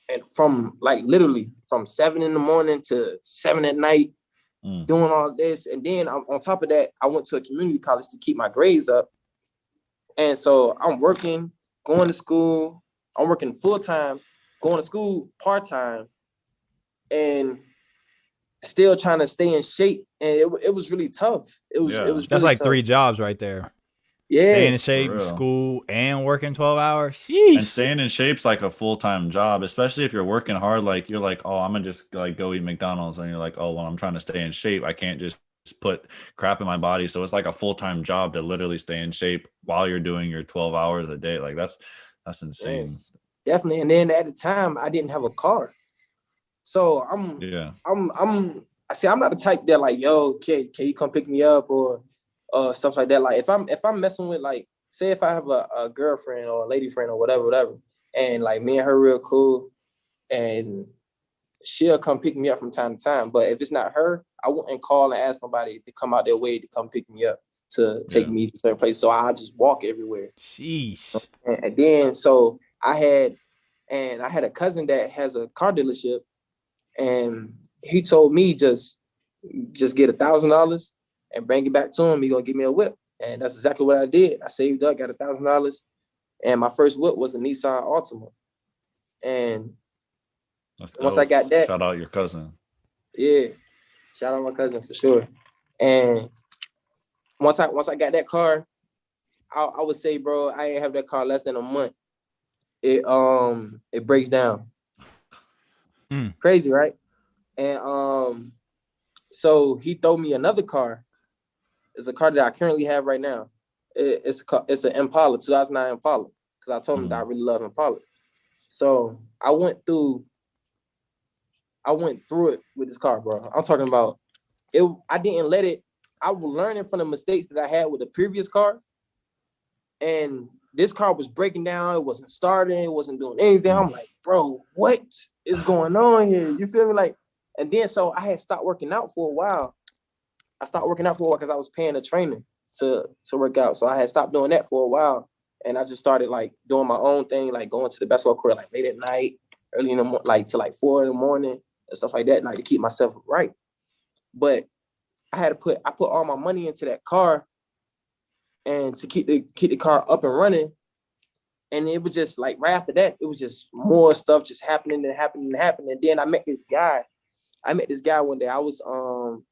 and from like literally from 7 a.m. to 7 p.m, doing all this. And then on top of that, I went to a community college to keep my grades up. And so I'm working, going to school. I'm working full-time, going to school part-time, and still trying to stay in shape, and it was really tough. It was that's really like tough. 3 jobs right there. Yeah, staying in shape, school, and working 12 hours. Sheesh. And staying in shape's like a full-time job, especially if you're working hard. Like you're like, oh, I'm gonna just like go eat McDonald's, and you're like, oh, well, I'm trying to stay in shape. I can't just put crap in my body. So it's like a full-time job to literally stay in shape while you're doing your 12 hours a day. Like that's insane. Yeah, definitely. And then at the time, I didn't have a car. So I'm not the type that like, yo, can you come pick me up or stuff like that. Like if I'm messing with, like, say if I have a girlfriend or a lady friend or whatever, and like me and her real cool, and she'll come pick me up from time to time. But if it's not her, I wouldn't call and ask nobody to come out their way to come pick me up to take me to certain place. So I just walk everywhere. Sheesh. And then so I had a cousin that has a car dealership. And he told me just get $1,000 and bring it back to him. He gonna give me a whip, and that's exactly what I did. I saved up, got $1,000, and my first whip was a Nissan Altima. And once I got that, shout out your cousin. Yeah, shout out my cousin for sure. And once I got that car, I would say, bro, I ain't have that car less than a month. It breaks down. Crazy, right? And so he threw me another car. It's a car that I currently have right now. It's an Impala, 2009 Impala, because I told him that I really love Impalas. So I went through it with this car, bro. I'm talking about it. I didn't let it. I was learning from the mistakes that I had with the previous cars, and this car was breaking down. It wasn't starting. It wasn't doing anything. I'm like, bro, what is going on here? You feel me? Like, and then so I had stopped working out for a while. I stopped working out for a while because I was paying a trainer to work out. So I had stopped doing that for a while, and I just started like doing my own thing, like going to the basketball court like late at night, early in the morning, like to like 4 in the morning and stuff like that, like to keep myself right. But I put all my money into that car, and to keep the car up and running. And it was just like right after that, it was just more stuff just happening. And then I met this guy. One day. I was on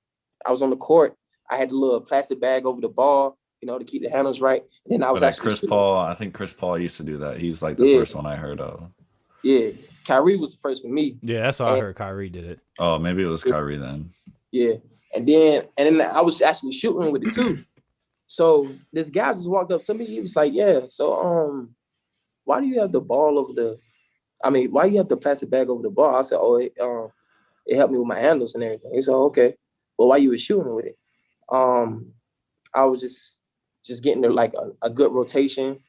the court. I had the little plastic bag over the ball, to keep the handles right. And then I was actually Chris Paul. I think Chris Paul used to do that. He's like the first one I heard of. Yeah, Kyrie was the first for me. Yeah, that's how I heard Kyrie did it. Oh, maybe it was Kyrie then. Yeah, And then I was actually shooting with it too. So this guy just walked up to me. He was like, "Yeah, so why do you have the ball over the? I mean, why you have the plastic bag over the ball?" I said, "Oh, it helped me with my handles and everything." He said, "Okay, well, why you was shooting with it?" I was just getting there like a good rotation.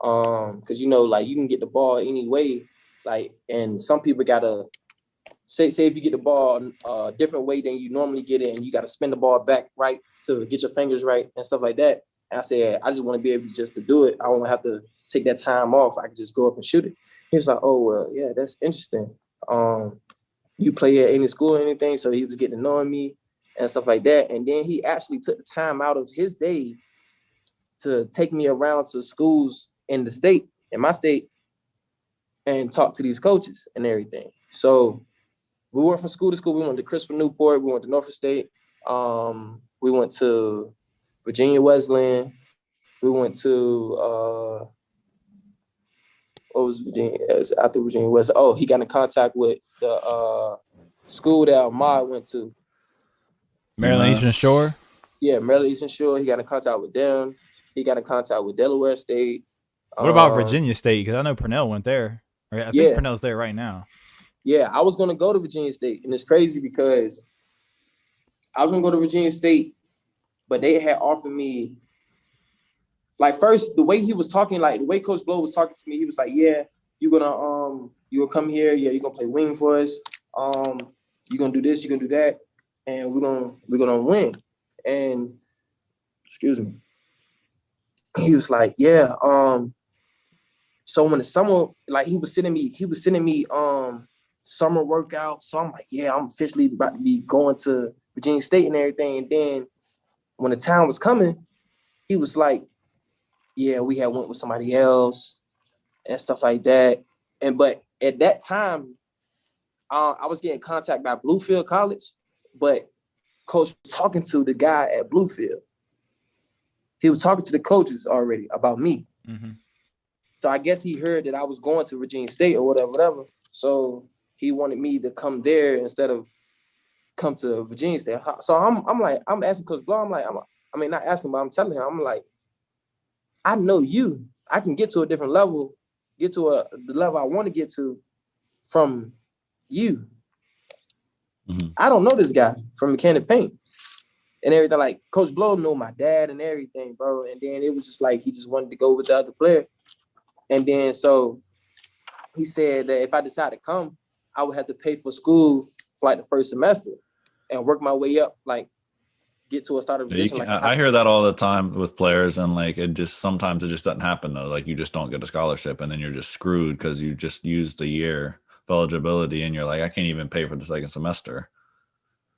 Because like you can get the ball any way, like, and some people gotta say if you get the ball a different way than you normally get it, and you gotta spin the ball back right to get your fingers right and stuff like that. And I said, I just want to be able just to do it. I won't have to take that time off. I can just go up and shoot it. He was like, "Oh well, yeah, that's interesting. You play at any school or anything?" So he was getting to know me and stuff like that. And then he actually took the time out of his day to take me around to schools in my state, and talk to these coaches and everything. So we went from school to school. We went to Christopher Newport. We went to Norfolk State. We went to Virginia Wesleyan. We went to what was Virginia? After Virginia Wesleyan. Oh, he got in contact with the school that Ahmad went to. Maryland Eastern Shore. Yeah, Maryland Eastern Shore. He got in contact with them. He got in contact with Delaware State. What about Virginia State? Because I know Purnell went there. I think Purnell's there right now. Yeah, I was going to go to Virginia State. And it's crazy because I was going to go to Virginia State, but they had offered me, like, first, the way he was talking, like, the way Coach Blow was talking to me, he was like, "Yeah, you're going to you're gonna come here. Yeah, you're going to play wing for us. You're going to do this, you're going to do that, and we're gonna win." And, excuse me, he was like, "Yeah, so when the summer, like, he was sending me summer workouts. So I'm like, yeah, I'm officially about to be going to Virginia State and everything." And then when the time was coming, he was like, "Yeah, we had went with somebody else and stuff like that." But at that time, I was getting contact by Bluefield College, but Coach was talking to the guy at Bluefield. He was talking to the coaches already about me. Mm-hmm. So I guess he heard that I was going to Virginia State or whatever. So he wanted me to come there instead of come to Virginia State. So I'm asking Coach Blow. I'm like, not asking, but I'm telling him, I'm like, I know you. I can get to a different level, get to the level I want to get to from you. Mm-hmm. I don't know this guy from Mechanic Paint and everything. Like, Coach Blow knew my dad and everything, bro. And then it was just like he just wanted to go with the other player. And then so he said that if I decide to come, I would have to pay for school for like the first semester and work my way up, like get to a starter position. I hear that all the time with players, and like sometimes it just doesn't happen though. Like you just don't get a scholarship, and then you're just screwed because you just used a year of eligibility, and you're like, I can't even pay for the second semester.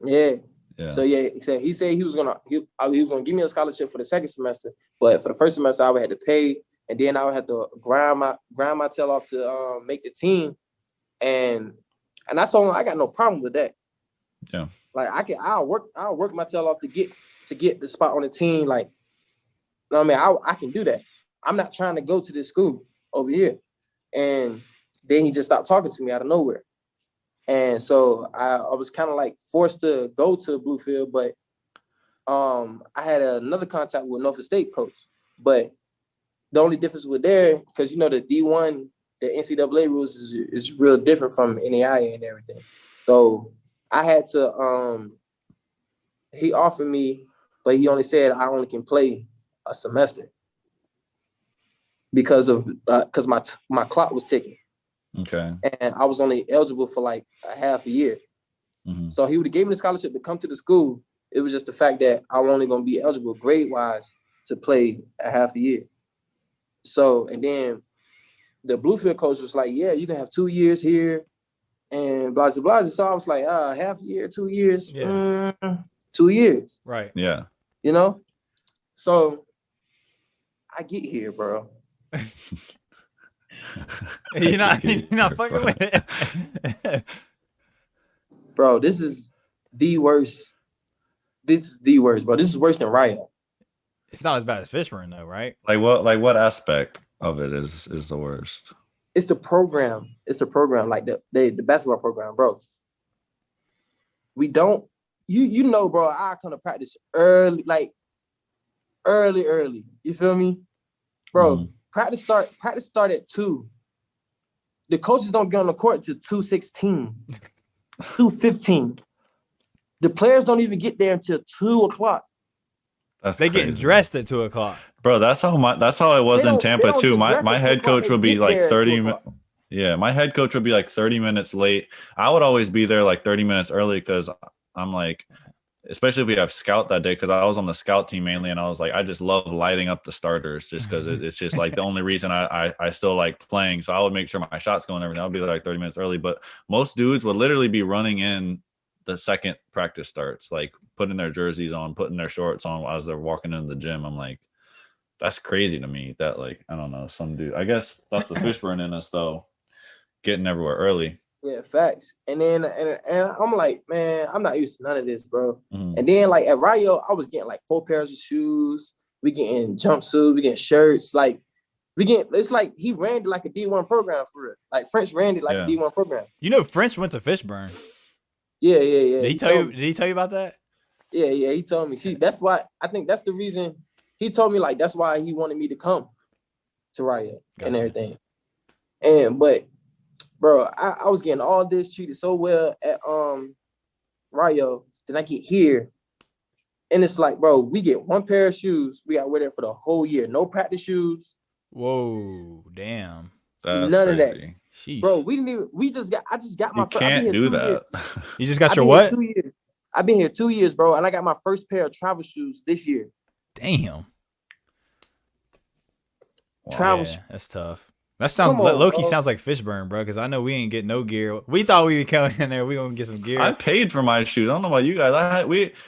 Yeah. So yeah, he said he was gonna give me a scholarship for the second semester, but for the first semester I would have to pay, and then I would have to grind my tail off to make the team, and I told him I got no problem with that. Yeah, like I'll work my tail off to get the spot on the team. Like, you know what I mean, I can do that. I'm not trying to go to this school over here. And then he just stopped talking to me out of nowhere. And so I was kind of like forced to go to Bluefield, but I had another contact with Norfolk State coach. But the only difference with there, because the D1, the NCAA rules is real different from NAIA and everything. So I had to he offered me, but he only said I only can play a semester because my clock was ticking. Okay. And I was only eligible for like a half a year. Mm-hmm. So he would have gave me the scholarship to come to the school. It was just the fact that I'm only going to be eligible grade-wise to play a half a year. So, and then the Bluefield coach was like, "Yeah, you can have 2 years here and blah, blah, blah." So I was like, half a year, 2 years, 2 years. Right. Yeah. So I get here, bro. You're not fucking with it. Bro, this is the worst. This is the worst, bro. This is worse than Riot. It's not as bad as Fishburne, though, right? Like what aspect of it is the worst? It's the program. It's the program, like the basketball program, bro. you know, bro, I come to practice early, like early. You feel me? Bro, practice start at 2. The coaches don't get on the court till 2:16, 2:15. The players don't even get there until 2:00. They getting dressed at 2:00. Bro, that's how it was in Tampa too. My head coach would be like 30. Yeah, my head coach would be like 30 minutes late. I would always be there like 30 minutes early because I'm like, especially if we have scout that day, because I was on the scout team mainly, and I was like, I just love lighting up the starters just because it's just like the only reason I still like playing. So I would make sure my shots go and everything. I would be like 30 minutes early, but most dudes would literally be running in the second practice starts, like putting their jerseys on, putting their shorts on as they're walking into the gym. I'm like, that's crazy to me that, like, I don't know, some dude, I guess that's the Fishburne in us though, getting everywhere early. Yeah, facts. And then and I'm like, man, I'm not used to none of this, bro. And then like at Rayo, I was getting like 4 pairs of shoes. We getting jumpsuits, we getting shirts. Like it's like he ran it like a D1 program for real. Like French ran it like a D1 program. You know, French went to Fishburne. Yeah. Did he tell you about that? Yeah, he told me. See, that's why I think that's the reason he told me, like, that's why he wanted me to come to Rayo and everything. But bro, I was getting all this, treated so well at Rayo. Then I get here, and it's like, bro, we get 1 pair of shoes. We got to wear that for the whole year. No practice shoes. Whoa, damn. That's none crazy. Of that. Sheesh. Bro, I just got my first. You can't do that. You just got your what? 2 years. I've been here 2 years, bro, and I got my first pair of travel shoes this year. Damn. Wow. Travel shoes. That's tough. That sounds low-key sounds like Fishburne, bro, because I know we ain't get no gear. We thought we would come in there, we gonna get some gear. I paid for my shoes. I don't know about you guys.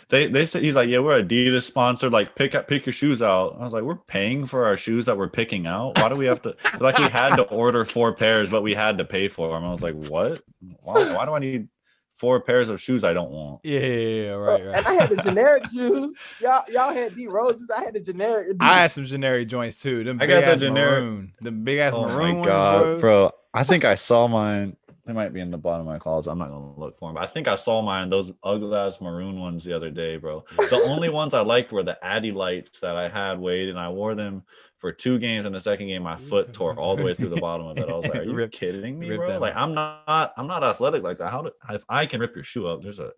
They said, he's like, yeah, we're Adidas sponsored. Like, pick your shoes out. I was like, we're paying for our shoes that we're picking out. Why do we have to? Like, we had to order 4 pairs, but we had to pay for them. I was like, what? Why do I need 4 pairs of shoes I don't want? Yeah, right. And I had the generic shoes. Y'all had D Roses. I had the generic. Adidas. I had some generic joints too. Them I got the generic maroon. The big ass maroon ones, bro. I think I saw mine. They might be in the bottom of my closet. I'm not gonna look for them. But I think I saw mine. Those ugly ass maroon ones the other day, bro. The only ones I liked were the Addy Lights that I had, Wade, and I wore them for 2 games. In the second game, my foot tore all the way through the bottom of it. I was like, "Are you kidding me, bro? Like, I'm not athletic like that. If I can rip your shoe up, there's a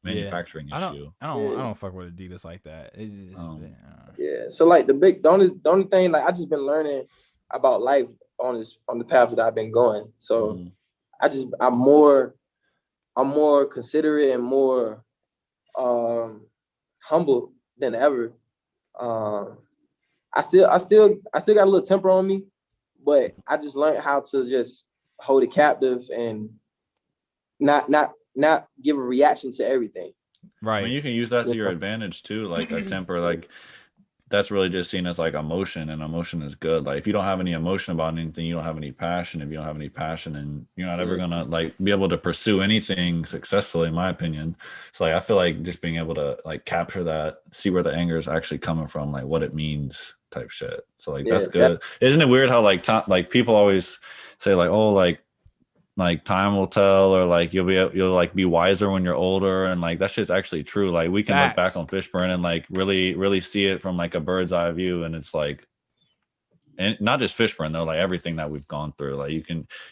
manufacturing issue. I don't fuck with Adidas like that. Yeah. So like the only thing, like, I just been learning about life on the path that I've been going. So I'm more considerate and more humble than ever. I still got a little temper on me, but I just learned how to just hold it captive and not give a reaction to everything. Right. I mean, you can use that to your advantage too, like a temper, like that's really just seen as like emotion, and emotion is good. Like, if you don't have any emotion about anything, you don't have any passion. If you don't have any passion, then you're not ever gonna like be able to pursue anything successfully, in my opinion. So like, I feel like just being able to like capture that, see where the anger is actually coming from, like what it means, type shit. So like that's good. Isn't it weird how like people always say like, oh, like time will tell, or like you'll like be wiser when you're older, and like that shit's actually true. Like, we can look back on Fishburne and like really see it from like a bird's eye view, and it's like, and not just Fishburne though, like everything that we've gone through, like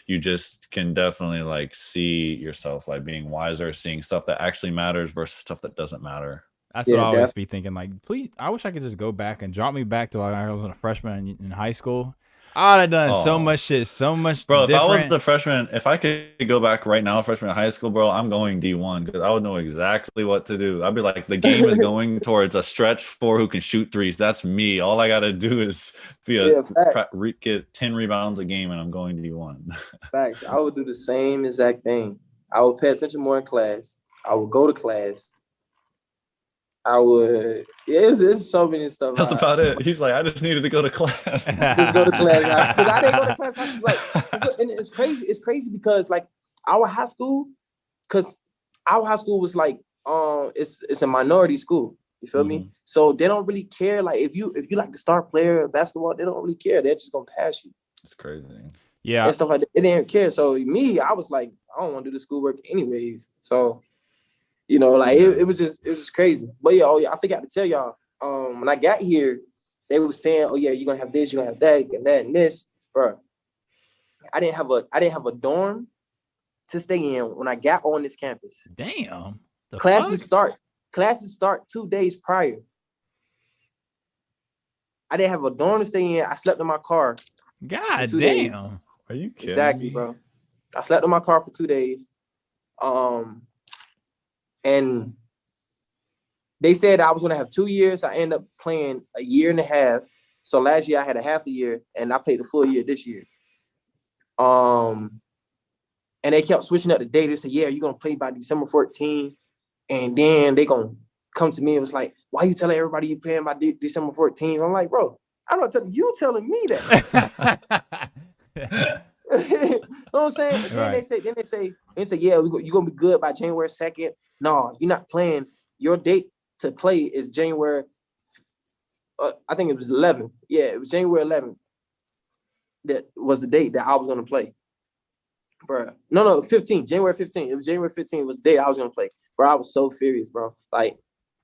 you just can definitely like see yourself like being wiser, seeing stuff that actually matters versus stuff that doesn't matter. That's what I always be thinking. Like, please, I wish I could just go back and drop me back to like I was a freshman in high school. I'd have done so much shit, so much. Bro, different. If I was the freshman, if I could go back right now, freshman in high school, bro, I'm going D1 because I would know exactly what to do. I'd be like, the game is going towards a stretch 4 who can shoot threes. That's me. All I got to do is get 10 rebounds a game, and I'm going D1. Facts. I would do the same exact thing. I would pay attention more in class. I would go to class. I would. It's so many stuff. That's about it. He's like, I just needed to go to class. Just go to class. Because I didn't go to class. I was like, and it's crazy. It's crazy because like our high school was like, it's a minority school. You feel me? So they don't really care. Like if you like the star player of basketball, they don't really care. They're just gonna pass you. It's crazy. Yeah. And stuff like that. They didn't care. So me, I was like, I don't want to do the schoolwork anyways. So You know, like it was just crazy. But yeah, I forgot to tell y'all. When I got here, they were saying, "Oh yeah, you're gonna have this, you're gonna have that, and that, and this." Bro, I didn't have a dorm to stay in when I got on this campus. Damn. Classes start 2 days prior. I didn't have a dorm to stay in. I slept in my car. God damn. Days. Are you kidding Exactly, me? bro. I slept in my car for 2 days. And they said I was gonna have 2 years. I ended up playing a year and a half. So last year I had a half a year, and I played a full year this year. And they kept switching up the date. They said, "Yeah, you're gonna play by December 14th," and then they gonna come to me and was like, "Why you telling everybody you playing by December 14th?" I'm like, "Bro, I'm not telling you, telling me that." You know what I'm saying? And then they say, "Yeah, you're gonna be good by January 2nd." No, you're not playing. Your date to play is January. I think it was 11th. Yeah, it was January 11th. That was the date that I was gonna play, bro. No, 15th. January 15th. It was January 15th. Was the day I was gonna play, bro. I was so furious, bro. Like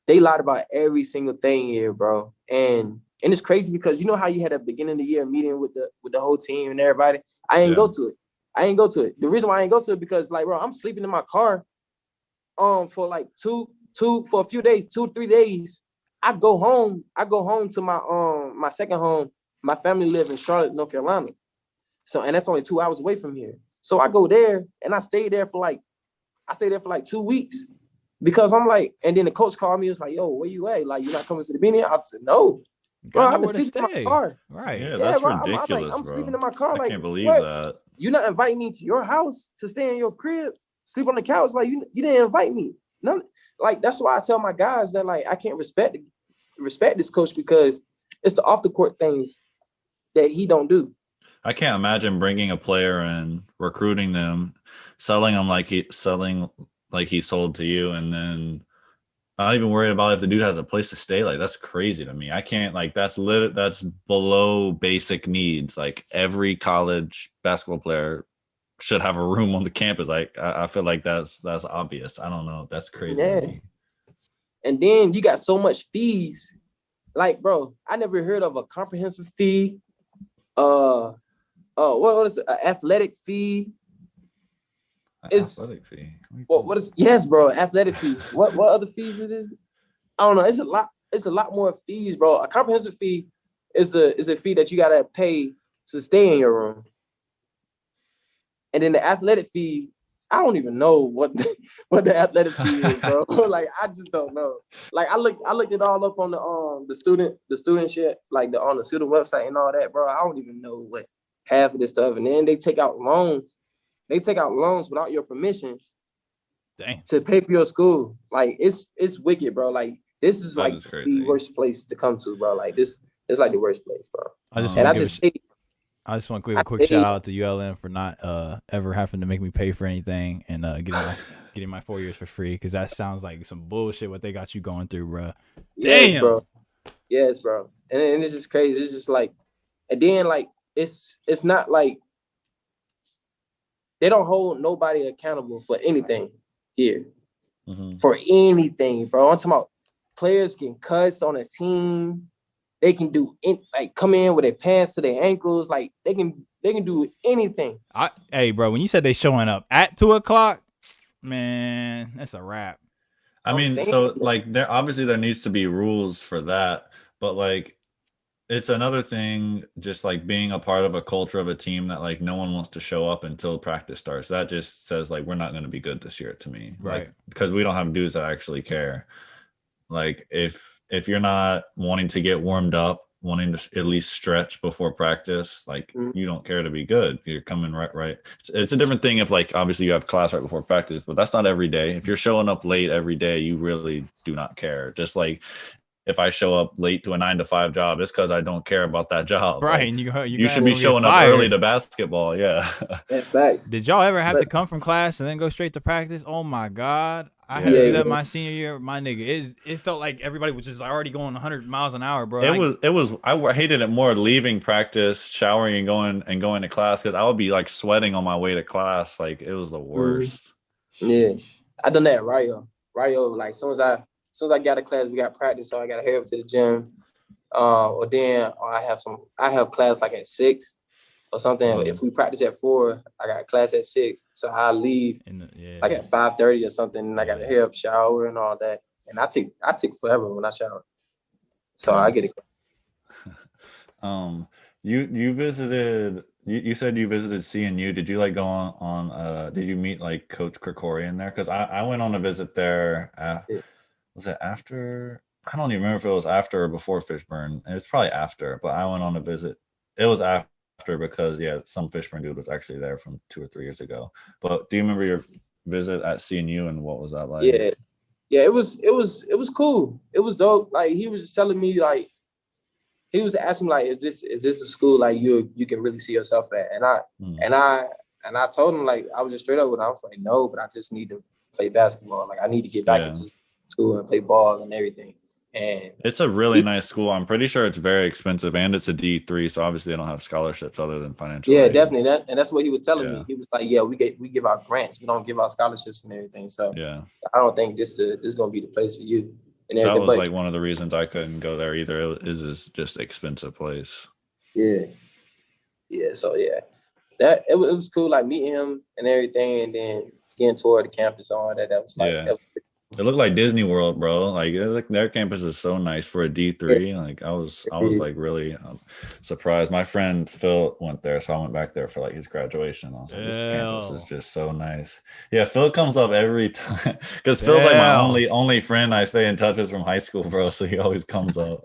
they lied about every single thing here, bro. And it's crazy because you know how you had a beginning of the year meeting with the whole team and everybody. I ain't go to it. The reason why I ain't go to it because like, bro, I'm sleeping in my car for like for a few days, 2-3 days. I go home to my second home. My family live in Charlotte, North Carolina. So, and that's only 2 hours away from here. So I go there and I stay there for like 2 weeks because I'm like, and then the coach called me. He was like, "Yo, where you at? Like, you're not coming to the beanie?" I said, "No, bro. I've been sleeping in my car." Right. Yeah, that's bro, ridiculous, I'm bro. sleeping in my car. I like, can't believe what? that. You're not inviting me to your house to stay in your crib, sleep on the couch. Like, you didn't invite me. None. Like, that's why I tell my guys that like I can't respect this coach because it's the off the court things that he don't do. I can't imagine bringing a player and recruiting them, selling them like he sold to you, and then not even worried about if the dude has a place to stay. Like that's crazy to me. I can't like that's below basic needs. Like every college basketball player should have a room on the campus. Like I feel like that's obvious. I don't know. That's crazy. Yeah. And then you got so much fees. Like, bro, I never heard of a comprehensive fee. What is it? An athletic fee? Athletic fee. What is? Yes, bro. Athletic fee. What other fees it is? I don't know. It's a lot. It's a lot more fees, bro. A comprehensive fee is a fee that you gotta pay to stay in your room. And then the athletic fee, I don't even know what the athletic fee is, bro. Like I just don't know. Like I looked it all up on the student shit, like on the student website and all that, bro. I don't even know what half of this stuff. And then they take out loans. They take out loans without your permission. Damn. To pay for your school. Like it's wicked, bro. Like this is That like is crazy. the worst place to come to, bro. Like this is like the worst place, bro. I just want to give a quick shout out to ULM for not ever having to make me pay for anything and getting my 4 years for free because that sounds like some bullshit what they got you going through, bro. Yes, Damn, bro. Yes, bro. And it's just crazy. It's just like, and then like it's not like they don't hold nobody accountable for anything here. Mm-hmm. For anything, bro. I'm talking about players getting cuts on a team. They can do come in with their pants to their ankles. Like they can do anything. Hey, bro, when you said they showing up at 2:00, man, that's a wrap. I mean, so like there needs to be rules for that, but like it's another thing just like being a part of a culture of a team that like no one wants to show up until practice starts. That just says like we're not going to be good this year to me. Right. Like, because we don't have dudes that actually care. Like if you're not wanting to get warmed up, wanting to at least stretch before practice, like you don't care to be good. You're coming right. It's a different thing if like obviously you have class right before practice, but that's not every day. If you're showing up late every day, you really do not care. Just like if I show up late to a 9-to-5 job, it's because I don't care about that job. Right. Like, and you should be showing up early to basketball. Yeah. That's facts. Did y'all ever have to come from class and then go straight to practice? Oh my God. I had to do that my senior year. My nigga, it felt like everybody was just already going 100 miles an hour, bro. I hated it more leaving practice, showering and going to class because I would be like sweating on my way to class. Like it was the worst. Yeah. I done that at Rio. right over. Like as soon as I got a class, we got practice, so I gotta head up to the gym. Or I have class like at 6 or something. If we practice at 4, I got class at 6. So I leave like at 5:30 or something, and I gotta head up, shower and all that. And I take forever when I shower. So I get it. You visited. You said you visited CNU. Did you like go on? Did you meet like Coach Krikorian there? Because I went on a visit there. Was it after? I don't even remember if it was after or before Fishburne. It was probably after, but I went on a visit. It was after because some Fishburne dude was actually there from 2 or 3 years ago. But do you remember your visit at CNU and what was that like? Yeah. It was cool. It was dope. Like he was just telling me like. He was asking like, is this a school like you can really see yourself at? And I told him like I was just straight up with him. I was like, no, but I just need to play basketball. Like I need to get back into school and play ball and everything. And it's a really nice school. I'm pretty sure it's very expensive and it's a D3, so obviously they don't have scholarships other than financial. Yeah, definitely. That's what he was telling me. He was like, yeah, we give out grants. We don't give out scholarships and everything. So I don't think this is gonna be the place for you. That was like one of the reasons I couldn't go there either. It is just an expensive place. Yeah. So that it was cool, like meeting him and everything, and then getting toward the campus and all that. That was like, it looked like Disney World, bro. Like their campus is so nice for a D3. Like I was like really surprised. My friend Phil went there, so I went back there for like his graduation. I was like, this campus is just so nice. Yeah, Phil comes up every time because Phil's like my only friend I stay in touch with from high school, bro. So he always comes up.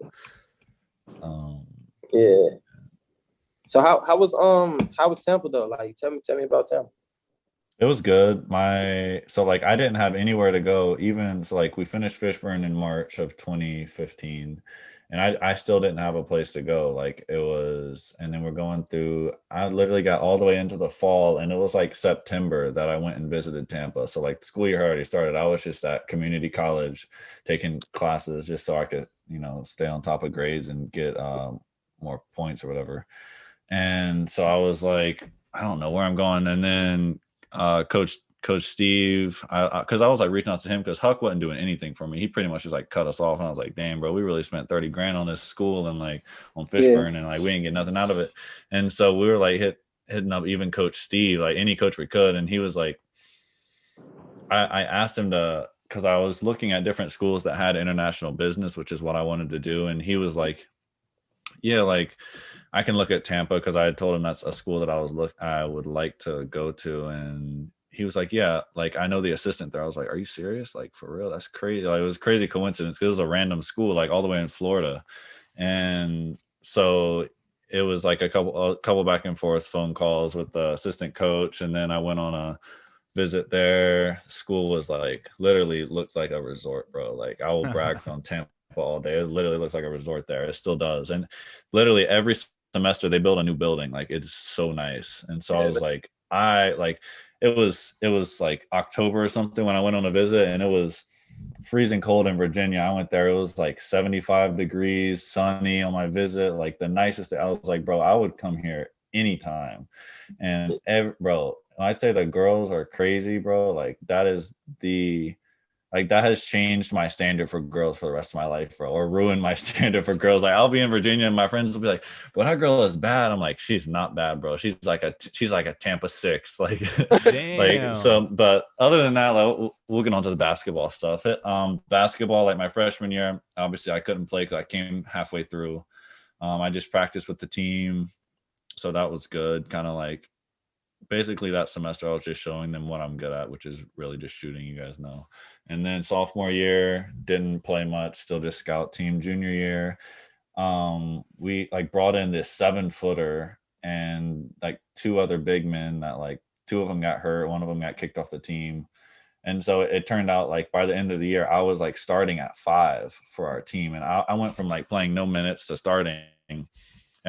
So how was Tampa though? Like tell me about Tampa. It was good. I didn't have anywhere to go. Like we finished Fishburne in March of 2015, and I still didn't have a place to go. Like it was, and then we're going through. I literally got all the way into the fall, and it was like September that I went and visited Tampa. So like the school year had already started. I was just at community college taking classes just so I could stay on top of grades and get more points or whatever. And so I was like, I don't know where I'm going, and then. Coach Steve, because I was like reaching out to him because Huck wasn't doing anything for me. He pretty much just like cut us off, and I was like, damn, bro, we really spent $30,000 on this school and like on Fishburne, and like we didn't get nothing out of it. And so we were like hitting up even Coach Steve, like any coach we could, and he was like, I asked him to, because I was looking at different schools that had international business, which is what I wanted to do, and he was like, yeah, like I can look at Tampa because I had told him that's a school that I would like to go to, and he was like, yeah, like I know the assistant there. I was like, are you serious? Like for real? That's crazy. Like it was a crazy coincidence. It was a random school, like all the way in Florida, and so it was like a couple back and forth phone calls with the assistant coach, and then I went on a visit there. School was like literally looked like a resort, bro. Like I will brag on Tampa all day. It literally looks like a resort there. It still does, and literally every semester they build a new building. Like it's so nice. And so I was like, it was like October or something when I went on a visit, and it was freezing cold in Virginia. I went there, it was like 75 degrees, sunny on my visit, like the nicest day. I was like, bro, I would come here anytime. And bro, I'd say the girls are crazy, bro. Like that has changed my standard for girls for the rest of my life, bro, or ruined my standard for girls. Like I'll be in Virginia and my friends will be like, but that girl is bad. I'm like, she's not bad, bro. She's like a Tampa 6. Like, like, so, but other than that, like, we'll get on to the basketball stuff. Basketball, like my freshman year, obviously I couldn't play because I came halfway through. I just practiced with the team. So that was good. Kind of like, basically that semester I was just showing them what I'm good at, which is really just shooting, you guys know. And then sophomore year, didn't play much, still just scout team. Junior year, we like brought in this 7-footer and like 2 other big men that like 2 of them got hurt, 1 of them got kicked off the team. And so it turned out like by the end of the year, I was like starting at 5 for our team. And I went from like playing no minutes to starting. And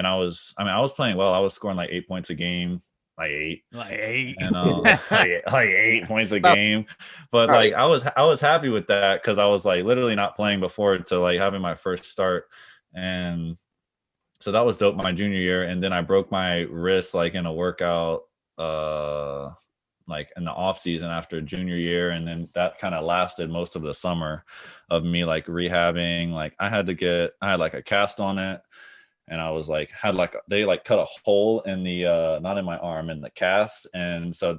I was playing well. I was scoring like 8 points a game. Like eight, and like 8 points a game. But like I was happy with that because I was like literally not playing before to like having my first start, and so that was dope my junior year. And then I broke my wrist like in a workout like in the off season after junior year, and then that kind of lasted most of the summer of me like rehabbing. Like I had like a cast on it, and I was like they like cut a hole in the not in my arm, in the cast, and so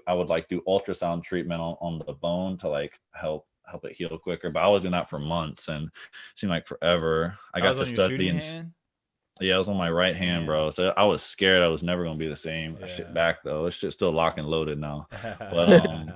I would like do ultrasound treatment on the bone to like help it heal quicker. But I was doing that for months and it seemed like forever. I got to study and yeah, it was on my right hand, bro. So I was scared I was never gonna be the same. That shit back though. It's just still locked and loaded now. But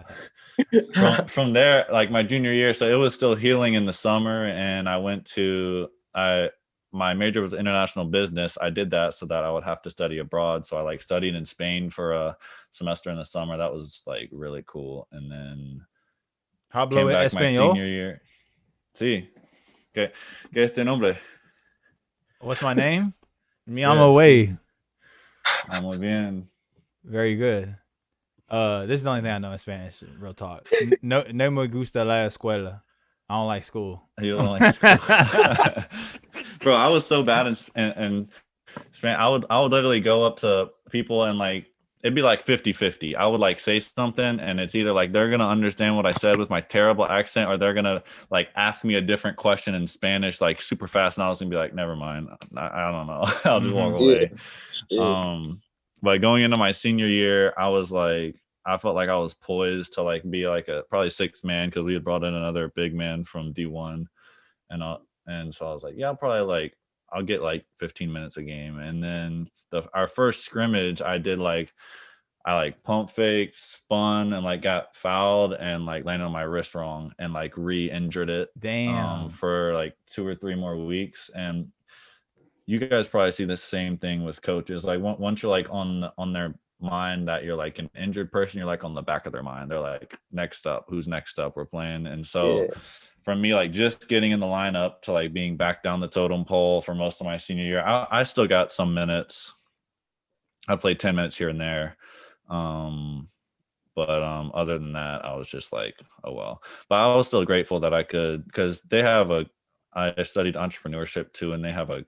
from there, like my junior year, so it was still healing in the summer, and I went to my major was international business. I did that so that I would have to study abroad. So I like studied in Spain for a semester in the summer. That was like really cool. And then Hablo back español? My senior year. Sí. ¿Qué este nombre? What's my name? Me llamo Wei. Muy bien. Very good. This is the only thing I know in Spanish. Real talk. No me gusta la escuela. I don't like school. You don't like school. Bro, I was so bad in Spanish. I would literally go up to people and like it'd be like 50-50. I would like say something and it's either like they're gonna understand what I said with my terrible accent, or they're gonna like ask me a different question in Spanish like super fast, and I was gonna be like, never mind. I don't know. I'll just walk away. Yeah. But going into my senior year, I felt like I was poised to like be like a probably sixth man, because we had brought in another big man from D1, and so I was like, yeah, I'll get like 15 minutes a game. And then our first scrimmage, I pump faked, spun, and like got fouled and like landed on my wrist wrong and like re-injured it. Damn. For like 2 or 3 more weeks. And you guys probably see the same thing with coaches. Like once you're like on their mind that you're like an injured person, you're like on the back of their mind. They're like, next up, who's next up? We're playing. And so from me, like just getting in the lineup to like being back down the totem pole for most of my senior year, I still got some minutes. I played 10 minutes here and there. But other than that, I was just like, oh well. But I was still grateful that I could, because they have I studied entrepreneurship too, and they have I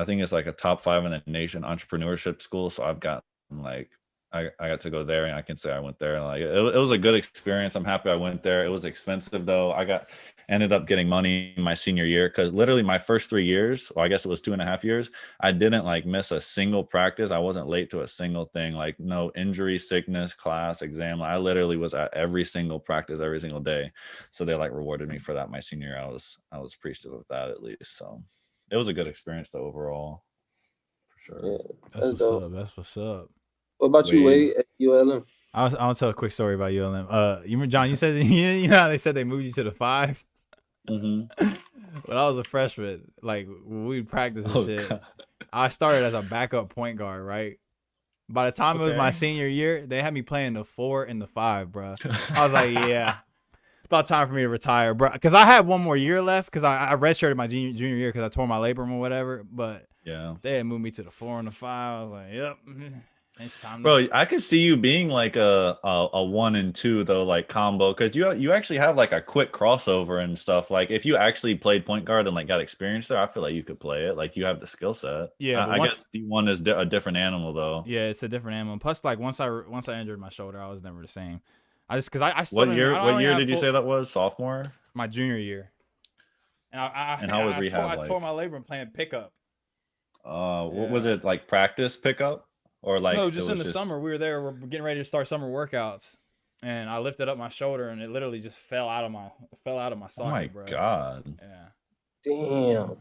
think it's like a top 5 in the nation entrepreneurship school. So I've got like, I got to go there, and I can say I went there, and like it was a good experience. I'm happy I went there. It was expensive though. Ended up getting money my senior year, because literally my first 3 years, well, I guess it was 2.5 years, I didn't like miss a single practice. I wasn't late to a single thing, like no injury, sickness, class, exam. I literally was at every single practice every single day. So they like rewarded me for that my senior year. I was appreciative of that, at least. So it was a good experience though overall, for sure. Yeah, that's what's up. What about you, Wade, at ULM? I'll tell a quick story about ULM. You remember, John, you said you know how they said they moved you to the 5? Mm-hmm. When I was a freshman, like when we practice and shit, God. I started as a backup point guard, right? By the time it was my senior year, they had me playing the 4 and the 5, bro. I was like, yeah, about time for me to retire, bro. Because I had one more year left, because I redshirted my junior year because I tore my labrum or whatever. But yeah, they had moved me to the 4 and the 5. I was like, yep. Bro, I could see you being like a 1 and 2 though, like combo, because you actually have like a quick crossover and stuff. Like if you actually played point guard and like got experience there, I feel like you could play it. Like you have the skill set. Yeah, I guess D1 is a different animal though. Yeah, it's a different animal. Plus, like once I injured my shoulder, I was never the same. I What year did you say that was? Sophomore? My junior year. And how was rehab? I tore my labrum playing pickup. What was it, like practice pickup? Or like no, just in the summer, we were there. We're getting ready to start summer workouts, and I lifted up my shoulder, and it literally just fell out of my socket. Oh my God! Yeah. Damn.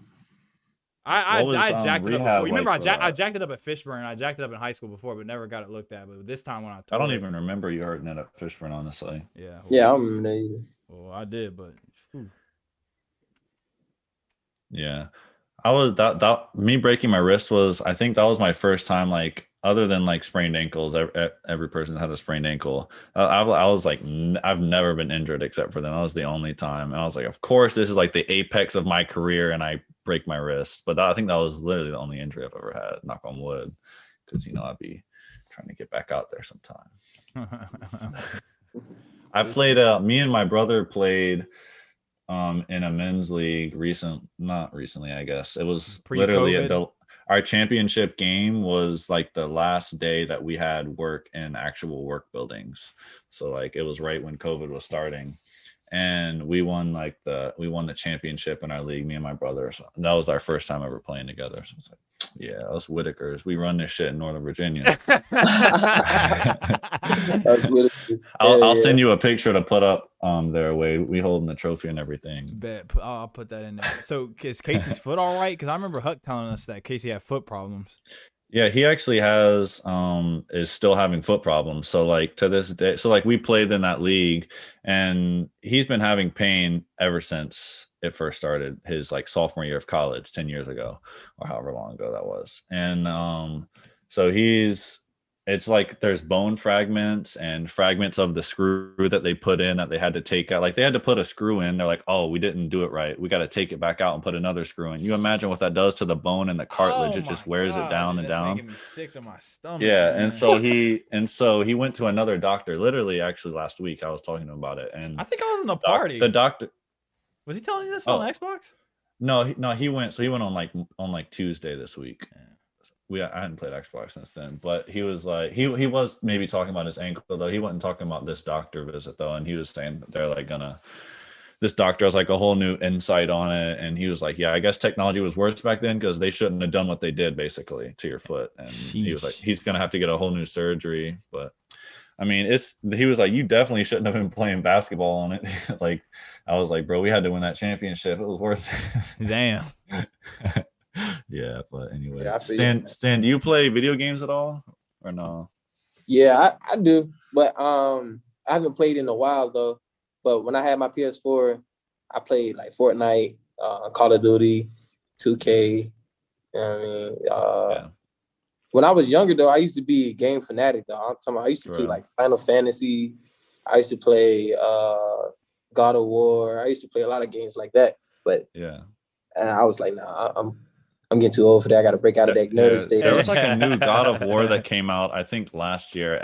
I jacked it up before. You remember I jacked it up at Fishburne. I jacked it up in high school before, but never got it looked at. But this time when I don't even remember you hurting it at Fishburne, honestly. Yeah. Well, yeah, I don't remember that either. Well, I did, but. Whew. Yeah, I was that me breaking my wrist was, I think that was my first time, like, other than like sprained ankles, every person had a sprained ankle. I was like, I've never been injured except for them. That was the only time. And I was like, of course, this is like the apex of my career, and I break my wrist. But I think that was literally the only injury I've ever had, knock on wood, because, I'd be trying to get back out there sometime. I played, me and my brother played in a men's league not recently, I guess. It was Pre-COVID? literally our championship game was like the last day that we had work in actual work buildings. So like it was right when COVID was starting. And we won the championship in our league, me and my brother. So that was our first time ever playing together. So it's like, yeah, us Whitakers, we run this shit in Northern Virginia. I'll send you a picture to put up there. We holding the trophy and everything. Bet. I'll put that in there. So is Casey's foot all right? Because I remember Huck telling us that Casey had foot problems. Yeah, he actually is still having foot problems. So like to this day, so like we played in that league and he's been having pain ever since it first started, his like sophomore year of college 10 years ago or however long ago that was. And so it's like there's bone fragments and fragments of the screw that they put in that they had to take out. Like they had to put a screw in. They're like, oh, we didn't do it right. We got to take it back out and put another screw in. You imagine what that does to the bone and the cartilage. It just wears it down and down. Making me sick to my stomach. Yeah. Man. And so he went to another doctor, literally actually last week. I was talking to him about it. And I think I was in the party. The doctor. Was he telling you this on Xbox? No, he went on like Tuesday this week. Yeah. I hadn't played Xbox since then, but he was like, he was maybe talking about his ankle though. He wasn't talking about this doctor visit though. And he was saying that they're like this doctor has like a whole new insight on it. And he was like, yeah, I guess technology was worse back then because they shouldn't have done what they did basically to your foot. And he was like, he's going to have to get a whole new surgery. But I mean, he was like, you definitely shouldn't have been playing basketball on it. Like, I was like, bro, we had to win that championship. It was worth it. Damn. Yeah, but anyway, yeah, Stan, do you play video games at all or no? Yeah, I do, but I haven't played in a while though. But when I had my PS4, I played like Fortnite, Call of Duty, 2K. You know what I mean? Yeah. When I was younger though, I used to be a game fanatic though. I'm talking about I used to play like Final Fantasy. I used to play God of War. I used to play a lot of games like that. But yeah, and I was like, nah, I'm getting too old for that. I got to break out of that nerd state. There was like a new God of War that came out, I think last year.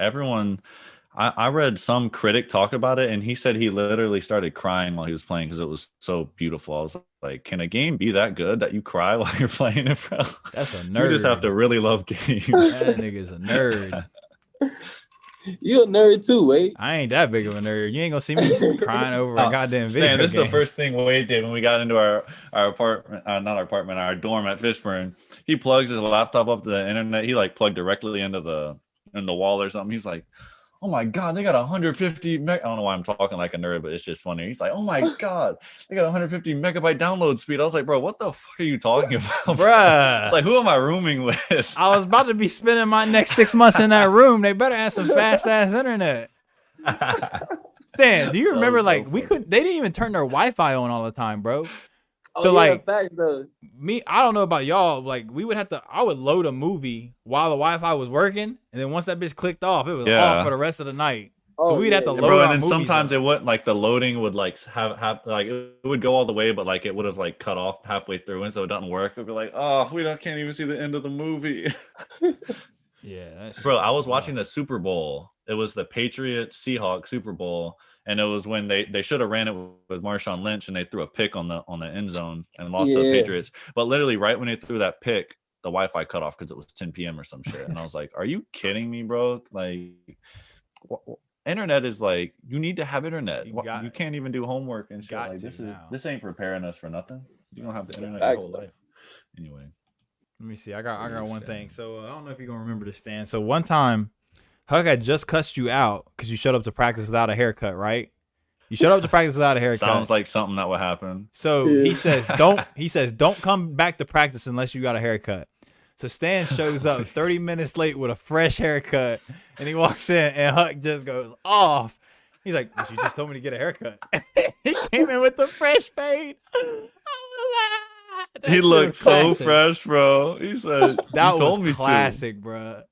I read some critic talk about it, and he said he literally started crying while he was playing because it was so beautiful. I was like, can a game be that good that you cry while you're playing it, bro? That's a nerd. You just have to really love games. That nigga's a nerd. You a nerd too, Wade. I ain't that big of a nerd. You ain't gonna see me crying over a goddamn video game. This is the first thing Wade did when we got into our apartment, not our apartment, our dorm at Fishburne. He plugs his laptop up to the internet. He like plugged directly into the wall or something. He's like, oh my God, they got 150 meg. I don't know why I'm talking like a nerd, but it's just funny. He's like, oh my God, they got 150 megabyte download speed. I was like, bro, what the fuck are you talking about? Bruh. It's like, who am I rooming with? I was about to be spending my next 6 months in that room. They better have some fast ass internet. Stan, do you remember like they didn't even turn their Wi-Fi on all the time, bro. So like facts, though. Me, I don't know about y'all. Like I would load a movie while the Wi-Fi was working, and then once that bitch clicked off, it was off for the rest of the night. So we'd have to load. Bro, and then sometimes it wouldn't, like the loading would like have like it would go all the way, but like it would have like cut off halfway through, and so it doesn't work. It'd be like, oh, can't even see the end of the movie. Yeah, bro, I was watching the Super Bowl. It was the Patriots Seahawks Super Bowl. And it was when they should have ran it with Marshawn Lynch and they threw a pick on the end zone and lost to the Patriots. But literally right when they threw that pick, the Wi-Fi cut off because it was 10 p.m. or some shit. And I was like, are you kidding me, bro? Like, internet is like, you need to have internet. You can't even do homework and shit. Like this ain't preparing us for nothing. You don't have the internet your whole life. Anyway. Let me see. I got one thing. So I don't know if you're gonna remember this, Stan. So one time Huck had just cussed you out because you showed up to practice without a haircut, right? You showed up to practice without a haircut. Sounds like something that would happen. So he says, don't come back to practice unless you got a haircut. So Stan shows up 30 minutes late with a fresh haircut, and he walks in, and Huck just goes off. He's like, you just told me to get a haircut. He came in with the fresh fade. He looked so fresh, bro. He said, that was classic, bro.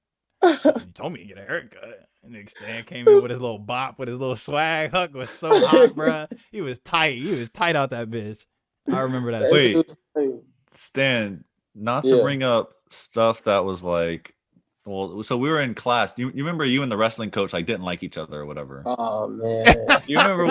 You told me to get a haircut. And then Stan came in with his little bop, with his little swag. Huck was so hot, bro. He was tight. He was tight out that bitch. I remember that. Wait, Stan, not to bring up stuff that was like, well, so we were in class. You remember you and the wrestling coach like didn't like each other or whatever? Oh man. You remember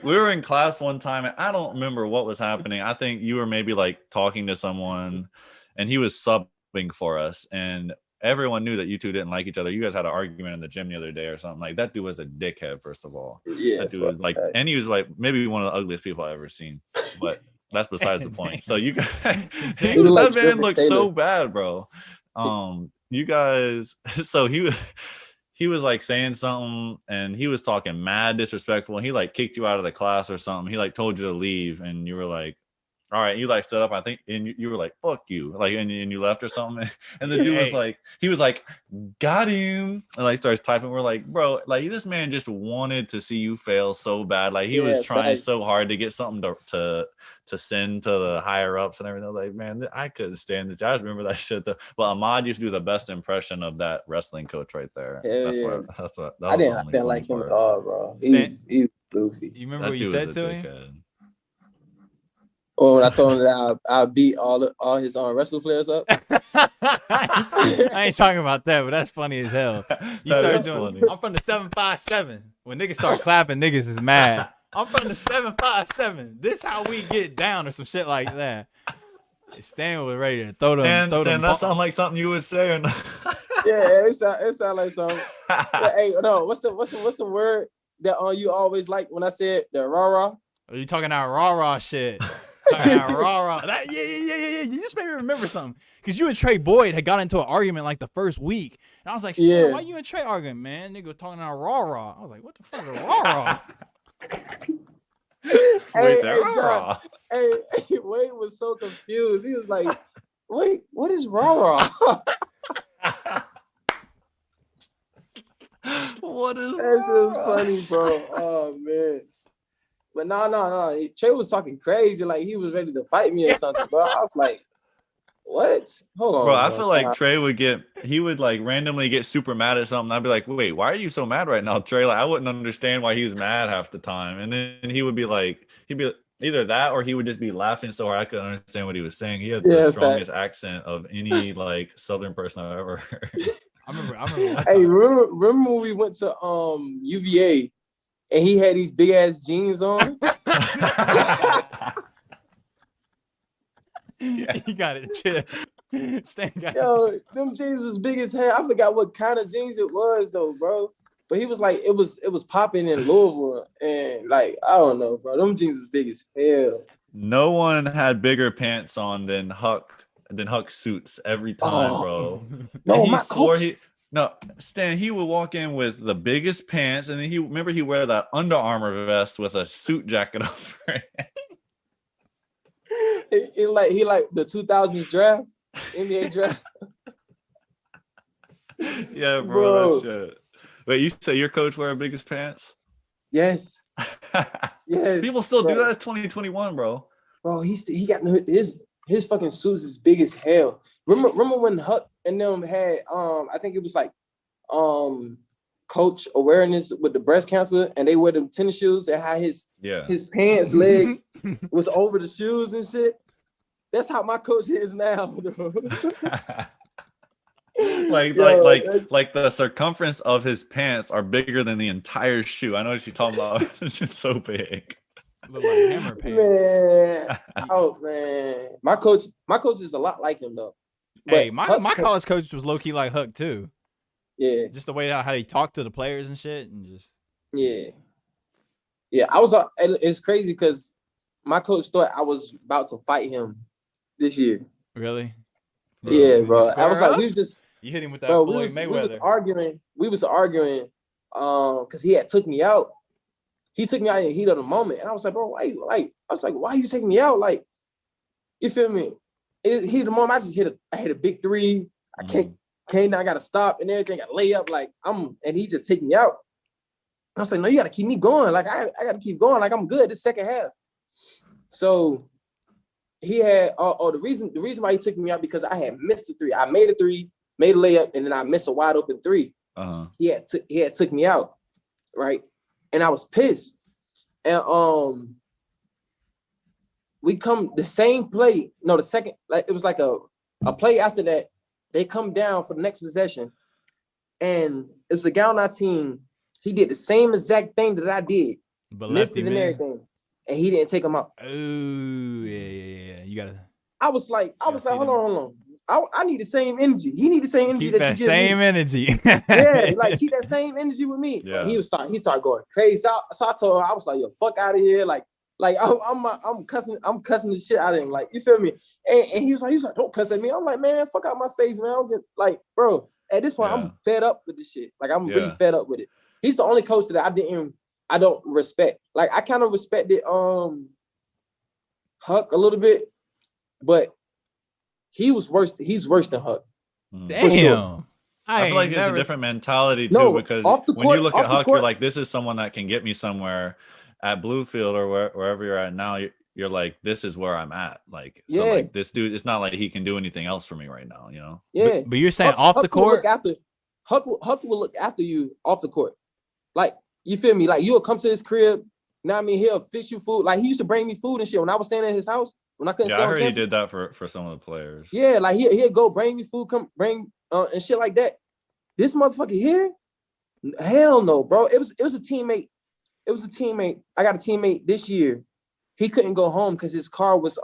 we were in class one time and I don't remember what was happening. I think you were maybe like talking to someone and he was subbing rapping for us, and everyone knew that you two didn't like each other. You guys had an argument in the gym the other day or something. Like that dude was a dickhead, first of all. Yeah, that dude was like, and he was like maybe one of the ugliest people I've ever seen. But that's besides the point. So you guys, that man looked so bad, bro. You guys, so he was like saying something, and he was talking mad disrespectful, and he like kicked you out of the class or something. He like told you to leave, and you were like, all right, you like stood up, I think, and you were like, fuck you, like, and you left or something. And the dude was like, he was like, got him, and like starts typing. We're like, bro, like this man just wanted to see you fail so bad. Like he was trying so hard to get something to send to the higher ups and everything. Like, man, I couldn't stand this. I just remember that shit though. But Ahmad used to do the best impression of that wrestling coach right there. That's what I didn't like him at all, bro. He's goofy. You remember what you said to him? Or when I told him that I beat all his wrestling players up. I ain't talking about that, but that's funny as hell. You started doing. Funny. I'm from the 757. When niggas start clapping, niggas is mad. I'm from the 757. This how we get down or some shit like that. Stan was ready to throw them. Stan, that sounds like something you would say or not? Yeah, it sound like something. Hey, no, what's the word that you always like when I said the rah-rah? Are you talking that rah-rah shit? Rah-rah. Yeah. You just made me remember something. Because you and Trey Boyd had got into an argument like the first week. And I was like, why you and Trey arguing, man? Nigga was talking about rah-rah. I was like, what the fuck is rah-rah? John, Wade was so confused. He was like, wait, what is rah-rah? What is that shit was funny, bro. Oh, man. But no. Trey was talking crazy, like he was ready to fight me or something, bro. I was like, what? Hold on. Bro, I feel like Trey would like randomly get super mad at something. I'd be like, wait, why are you so mad right now, Trey? Like I wouldn't understand why he was mad half the time. And then he'd be either that or he would just be laughing so hard I couldn't understand what he was saying. He had the strongest accent of any like Southern person I've ever heard. I remember. Hey, remember when we went to UVA? And he had these big ass jeans on. Yeah. He got it too. Yo, them jeans was big as hell. I forgot what kind of jeans it was though, bro. But he was like, it was popping in Louisville, and like I don't know, bro. Them jeans was big as hell. No one had bigger pants on than Huck suits every time, bro. No, my coach. No, Stan, he would walk in with the biggest pants, and then he wear that Under Armour vest with a suit jacket over it. He like the 2000s draft, NBA draft. Yeah, bro. That shit. Wait, you say your coach wear biggest pants? Yes. Yes. People still do that. It's 2021, bro. Bro, he got his fucking suits is big as hell. Remember when Huck and them had I think it was like coach awareness with the breast cancer, and they wear them tennis shoes and how his pants leg was over the shoes and shit. That's how my coach is now, bro. like the circumference of his pants are bigger than the entire shoe. I know what you're talking about. It's just so big. Look like hammer pants. Man. Oh man. My coach is a lot like him though. Hey, my college coach was low key like Huck too. Yeah. Just the way how he talked to the players and shit, and just yeah. I was. It's crazy because my coach thought I was about to fight him this year. Really? Yeah, bro. I was like, we was just. You hit him with that Floyd Mayweather. We was arguing. Because he had took me out. He took me out in the heat of the moment, and I was like, bro, why are you taking me out? Like, you feel me? Heat of the moment, I hit a big three. I came down, I gotta stop and everything. I lay up and he just take me out. I was like, no, you gotta keep me going. Like I gotta keep going. Like I'm good this second half. So he had the reason why he took me out because I had missed a three. I made a three, made a layup, and then I missed a wide open three. He had took me out, right? And I was pissed. And we come the same play. No, the second, like it was like a play after that. They come down for the next possession, and it was a guy on our team. He did the same exact thing that I did, but missed it and everything, and he didn't take him out. Oh yeah. You gotta. I was like, hold on. I need the same energy. He need the same energy Keep that you that give same me. energy. Yeah, like keep that same energy with me. Yeah. He started going crazy. So I told him, I was like, yo, fuck out of here. Like I'm cussing the shit out of him. Like, you feel me? And he was like, don't cuss at me. I'm like, man, fuck out my face, man. I don't get like, bro. At this point, I'm fed up with this shit. Like, I'm really fed up with it. He's the only coach that I don't respect. Like, I kind of respected Huck a little bit, but he's worse than Huck. Damn. Sure. I feel like it's a different mentality too, because when you look at Huck, you're like, this is someone that can get me somewhere at Bluefield or wherever you're at now. You're like, this is where I'm at. Like, so like this dude, it's not like he can do anything else for me right now, you know? Yeah. But you're saying off the court? Huck will look after you off the court. Like, you feel me? Like, you'll come to his crib. You know what I mean? He'll fix you food. Like, he used to bring me food and shit when I was staying at his house. When I couldn't stay on campus. I heard he did that for some of the players. Yeah, like he'll go bring me food, come bring and shit like that. This motherfucker here, hell no, bro. It was a teammate. It was a teammate. I got a teammate this year. He couldn't go home because his car was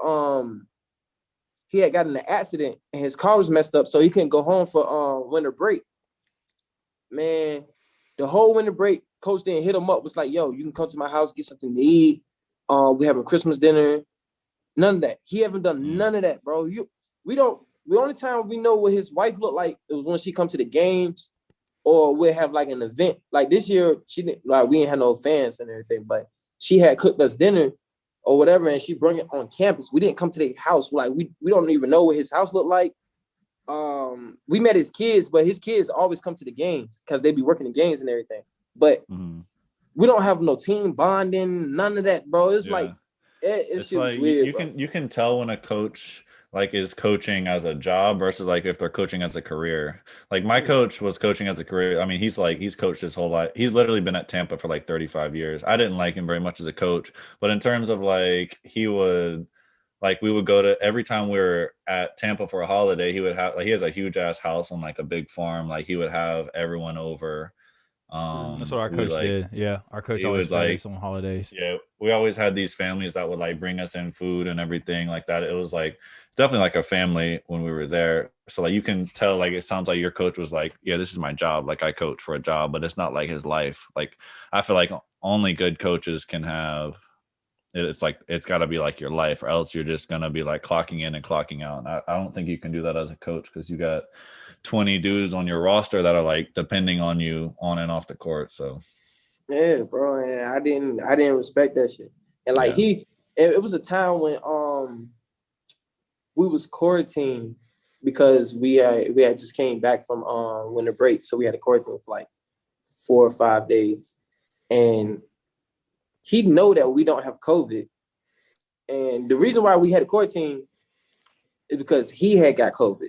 he had gotten in an accident and his car was messed up, so he couldn't go home for winter break. Man, the whole winter break, coach didn't hit him up. Was like, yo, you can come to my house, get something to eat. We have a Christmas dinner. None of that. He haven't done none of that, bro. The only time we know what his wife looked like, it was when she come to the games or we'll have like an event. Like this year, she didn't, like, we didn't have no fans and everything, but she had cooked us dinner or whatever, and she brought it on campus. We didn't come to their house. Like, we don't even know what his house looked like. We met his kids, but his kids always come to the games because they be working the games and everything. But we don't have no team bonding, none of that, bro. It's like, it's like weird, you can tell when a coach like is coaching as a job versus like if they're coaching as a career. Like my coach was coaching as a career. I mean, he's coached his whole life. He's literally been at Tampa for like 35 years. I didn't like him very much as a coach, but in terms of like we would go to every time we were at Tampa for a holiday, he would have like he has a huge ass house on like a big farm. Like he would have everyone over. That's what our coach did. Yeah, our coach always fed us on holidays. Yeah, we always had these families that would like bring us in food and everything like that. It was like definitely like a family when we were there. So like you can tell, like it sounds like your coach was like, yeah, this is my job. Like I coach for a job, but it's not like his life. Like I feel like only good coaches can have. It's like it's got to be like your life, or else you're just gonna be like clocking in and clocking out. And I don't think you can do that as a coach because you got 20 dudes on your roster that are like depending on you on and off the court. So yeah, bro, and I didn't respect that shit. And like it was a time when we was quarantined because we had just came back from winter break, so we had a quarantine for like 4 or 5 days, and he know that we don't have COVID, and the reason why we had a quarantine is because he had got COVID.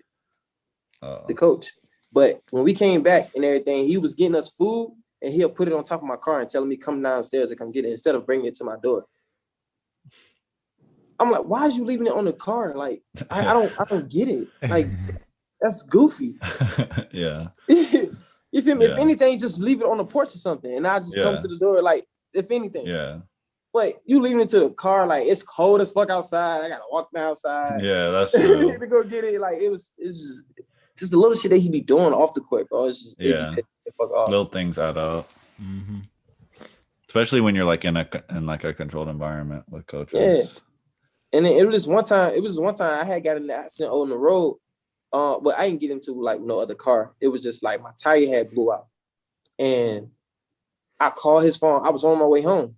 The coach. But when we came back and everything, he was getting us food and he'll put it on top of my car and telling me come downstairs and come get it instead of bringing it to my door. I'm like, why is you leaving it on the car? Like, I don't get it. Like, that's goofy. Yeah. You feel me? Yeah. If anything, just leave it on the porch or something, and I just come to the door. Like, if anything. Yeah. But you leaving it to the car, like it's cold as fuck outside. I gotta walk down outside. Yeah, that's true. To go get it. Like it's just the little shit that he be doing off the court, bro. It's just little things add up. Mm-hmm. Especially when you're like in a controlled environment with coaches. Yeah. And then it was one time I had got in an accident on the road. But I didn't get into like no other car. It was just like my tire had blew out. And I called his phone. I was on my way home.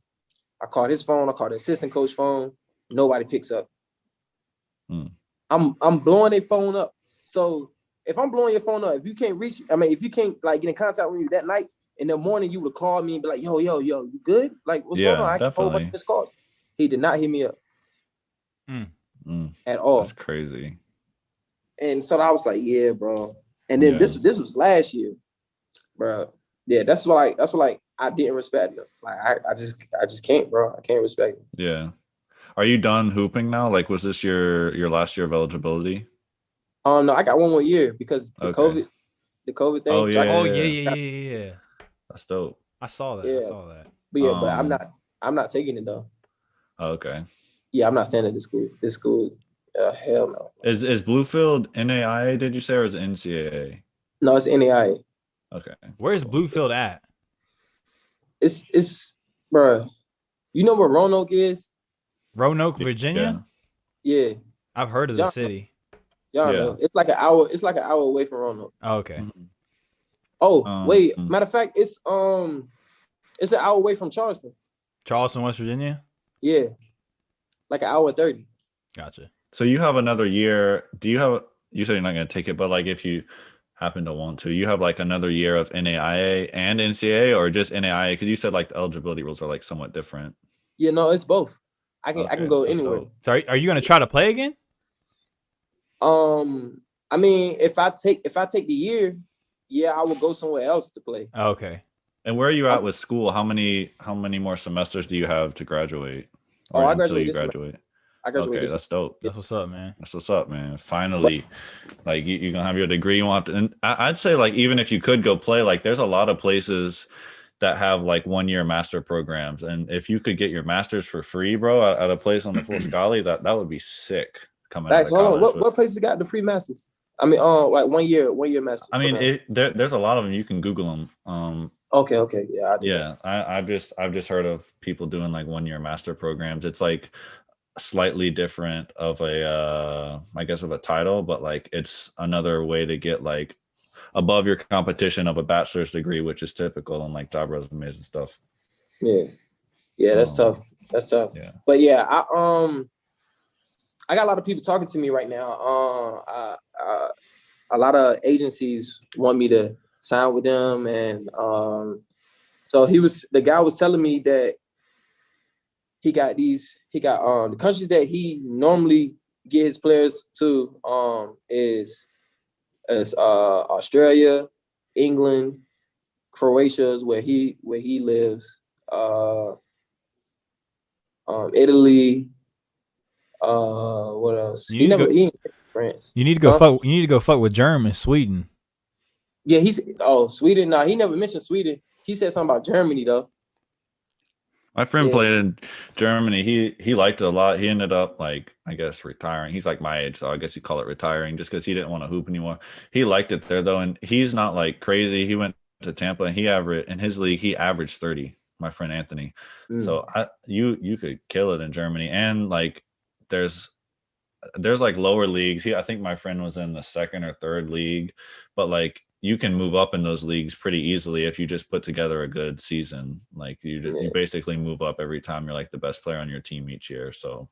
I called his phone. I called the assistant coach phone. Nobody picks up. I'm blowing their phone up. So if I'm blowing your phone up, if you can't like get in contact with you that night, in the morning you would call me and be like, yo, you good? Like, what's going on? I got a whole bunch of missed calls. He did not hit me up at all. That's crazy. And so I was like, yeah, bro. And then this was last year, bro. Yeah, that's what I didn't respect him. Like I just can't, bro. I can't respect him. Yeah. Are you done hooping now? Like, was this your last year of eligibility? No, I got one more year because the COVID thing. Oh, yeah. That's dope. I saw that. Yeah. But I'm not taking it though. Oh, okay. Yeah, I'm not staying at this school. This school Hell no. Is Bluefield NAIA? Did you say, or is it NCAA? No, it's NAIA. Okay. Where's Bluefield at? It's bro. You know where Roanoke is? Roanoke, Virginia. Yeah. I've heard of the city. Y'all Yeah. know. It's like an hour. It's like an hour away from Roanoke. Oh, okay. Oh, wait. Matter of fact, it's an hour away from Charleston. Charleston, West Virginia. Yeah. Like an hour and 30. Gotcha. So you have another year. Do you have? You said you're not going to take it, but like if you happen to want to, you have like another year of NAIA and NCAA, or just NAIA? Because you said like the eligibility rules are like somewhat different. Yeah, no, it's both. I can go anywhere. Dope. So are you going to try to play again? I mean, if I take the year, yeah, I will go somewhere else to play. Okay. And where are you at with school? How many more semesters do you have to graduate? I graduate this semester. Graduate. I graduate. Okay, that's dope. That's what's up, man. That's what's up, man. Finally, like you're gonna have your degree. You want to, and I'd say like even if you could go play, like there's a lot of places that have like 1 year master programs, and if you could get your master's for free, bro, at a place on the full scholarly, that would be sick. Coming out of college. Hold on. What places got the free masters? I mean, like 1 year master. I mean, there's a lot of them. You can Google them. Okay, yeah, I've just heard of people doing like 1 year master programs. It's like slightly different of a I guess of a title, but like it's another way to get like above your competition of a bachelor's degree, which is typical in like job resumes and stuff. Yeah, that's tough. Yeah, but yeah, I got a lot of people talking to me right now. A lot of agencies want me to sign with them, and so the guy was telling me that he got the countries that he normally get his players to is Australia, England, Croatia is where he lives, Italy. What else? He ain't France. You need to go fuck. You need to go fuck with Germany, Sweden. Yeah, Sweden. Nah, he never mentioned Sweden. He said something about Germany though. my friend played in Germany. He liked it a lot. He ended up like I guess retiring. He's like my age, so I guess you call it retiring, just because he didn't want to hoop anymore. He liked it there though, and he's not like crazy. He went to Tampa, and in his league he averaged 30. My friend Anthony. So you could kill it in Germany, and like there's like lower leagues. I think my friend was in the second or third league, but like you can move up in those leagues pretty easily if you just put together a good season. Like you basically move up every time you're like the best player on your team each year. So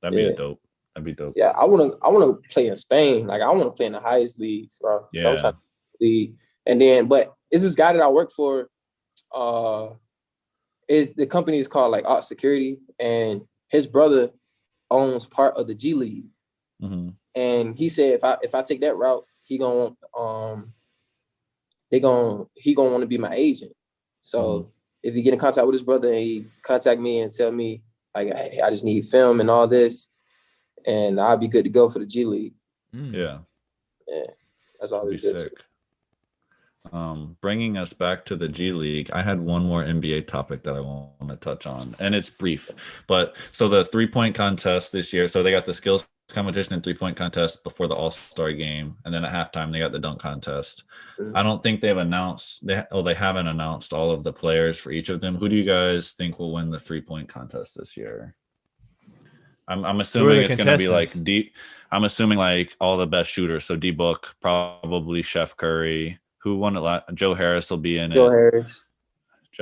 that'd be dope. That'd be dope. Yeah, I wanna play in Spain. Like I want to play in the highest leagues, bro. Yeah. Some type of league. And then, but it's this guy that I work for. Is the company is called like Art Security, and his brother owns part of the G League. Mm-hmm. And he said if I take that route, he gonna want to be my agent. So if you get in contact with his brother and he contact me and tell me like, hey, I just need film and all this, and I'll be good to go for the G League. Yeah, that's always good. Sick. Bringing us back to the G League, I had one more NBA topic that I want to touch on, and it's brief. But so the 3-point contest this year, so they got the skills competition and 3-point contest before the All-Star game, and then at halftime they got the dunk contest. I don't think they've announced they haven't announced all of the players for each of them. Who do you guys think will win the 3-point contest this year? I'm assuming it's going to be like I'm assuming like all the best shooters. So D Book, probably Chef Curry. Who won it? Joe Harris will be in it. Joe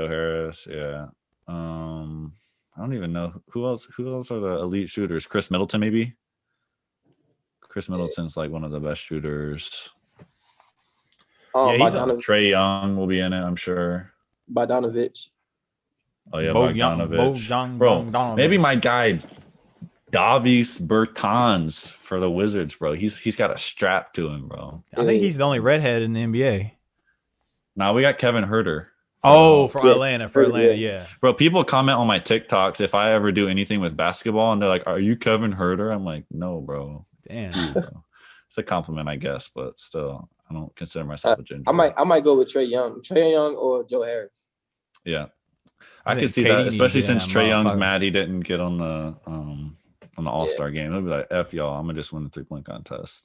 Harris, yeah. I don't even know who else are the elite shooters. Chris Middleton, maybe. Chris Middleton's like one of the best shooters. Trae Young will be in it, I'm sure. Bogdanovich. Oh yeah, Bogdanovich. Maybe my guy Davis Bertans for the Wizards, bro. He's got a strap to him, bro. I think he's the only redhead in the NBA. Now we got Kevin Huerter. For Atlanta, yeah. Bro, people comment on my TikToks if I ever do anything with basketball, and they're like, "Are you Kevin Huerter?" I'm like, "No, bro." Damn. It's a compliment, I guess, but still, I don't consider myself a ginger. I might go with Trae Young or Joe Harris. Yeah, I could see that, especially since Trae Young's mad he didn't get on the on the All-Star game. They'll be like, "F y'all, I'm gonna just win the 3-point contest."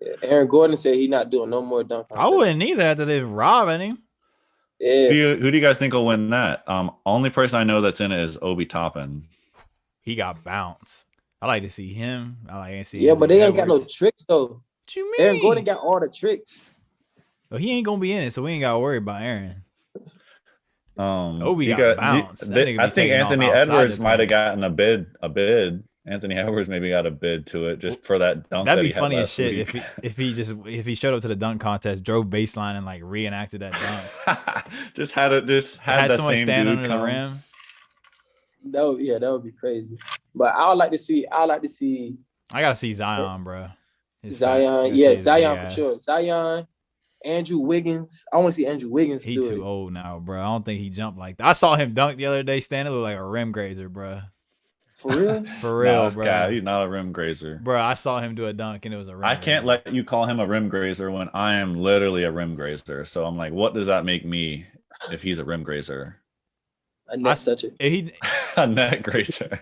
Yeah. Aaron Gordon said he's not doing no more dunk contests. I wouldn't either after they robbing him. Yeah. Who do you guys think will win that? Only person I know that's in it is Obi Toppin. He got bounced. I like to see him. I like to see. Yeah, but they ain't got no Edwards. tricks though. What you mean? Aaron Gordon got all the tricks. Well, he ain't gonna be in it, so we ain't gotta worry about Aaron. Obi you got bounced. That nigga be I think taking off Anthony outside Edwards the might have paint. gotten a bid. Anthony Edwards maybe got a bid to it just for that dunk. That'd that be he had funny as last shit week. if he showed up to the dunk contest, drove baseline, and like reenacted that dunk. just had the somebody same stand dude under come. the rim. That would be crazy. But I would like to see. I gotta see Zion, bro. Zion, Zion for sure. Zion, Andrew Wiggins. I want to see Andrew Wiggins He do too it. old now, bro. I don't think he jumped like that. I saw him dunk the other day, standing look like a rim grazer, bro. For real? For real, This bro. guy, he's not a rim grazer. Bro, I saw him do a dunk and it was a rim. I can't let you call him a rim grazer when I am literally a rim grazer. So I'm like, what does that make me if he's a rim grazer? A net toucher. A net grazer.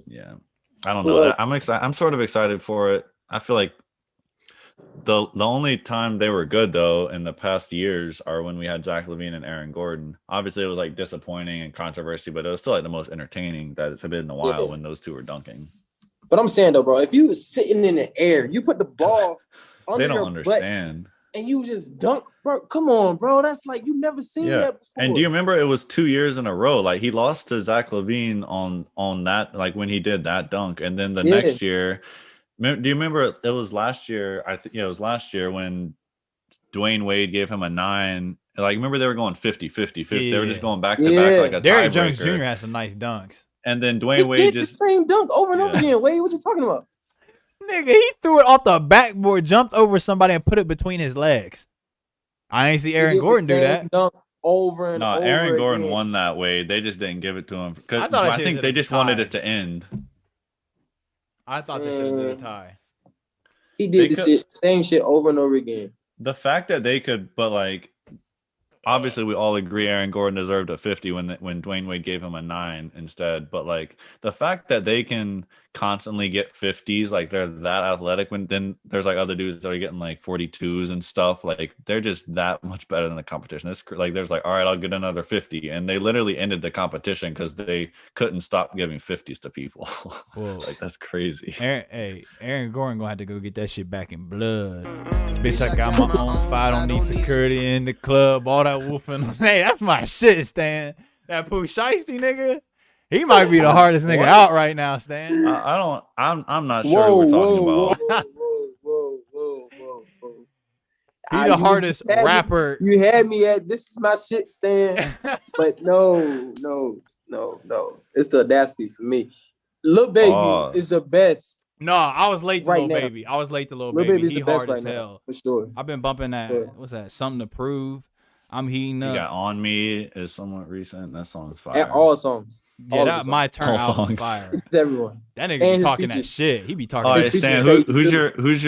Yeah, I don't know. I'm excited. I'm sort of excited for it. I feel like the only time they were good though in the past years are when we had Zach LaVine and Aaron Gordon. Obviously, it was like disappointing and controversy, but it was still like the most entertaining that it's been in a while when those two were dunking. But I'm saying though, bro, if you was sitting in the air, you put the ball under they don't your understand. butt and you just dunk, bro. Come on, bro. That's like you never seen that before. And do you remember it was 2 years in a row? Like he lost to Zach LaVine on that, like when he did that dunk, and then the next year. Do you remember it was last year? It was last year when Dwayne Wade gave him a 9. Like remember they were going 50-50. Yeah. They were just going back to back like a Derrick Jones tiebreaker. Jr. had some nice dunks. And then Dwayne Wade just the same dunk over and over again. Wade, what you talking about? Nigga, he threw it off the backboard, jumped over somebody, and put it between his legs. I ain't see Aaron Gordon do that. Dunk over and over Aaron Gordon again. won that way. They just didn't give it to him. I think they just wanted it to end. I thought they should have did a tie. He did the same shit over and over again. The fact that they could, but like, obviously we all agree Aaron Gordon deserved a 50 when Dwayne Wade gave him a 9 instead. But like the fact that they can constantly get 50s, like they're that athletic, when then there's like other dudes that are getting like 42s and stuff. Like they're just that much better than the competition. It's like there's like, all right, I'll get another 50, and they literally ended the competition because they couldn't stop giving 50s to people. Like that's crazy. Aaron Gordon gonna have to go get that shit back in blood. Bitch, I got my own fight. I don't need security in the club. All that woofing. Hey, that's my shit, Stan. That Pooh Shiesty nigga. He might be the hardest nigga out right now, Stan. I'm not sure who we're talking about. Whoa. He the hardest rapper. You had me at this is my shit, Stan. But no. It's the audacity for me. Lil Baby is the best. No, I was late to right Lil now. Baby. I was late to Lil Lil Baby. Baby's He the best hard right as now, hell. for sure. I've been bumping that. Sure. What's that? Something to Prove. I'm heating You up. got On Me is somewhat recent. That song's fire. And all songs. Yeah, that My Turn All album songs. fire. It's everyone. That nigga And be his talking that features. shit. He be talking All that right, shit. Stan, who's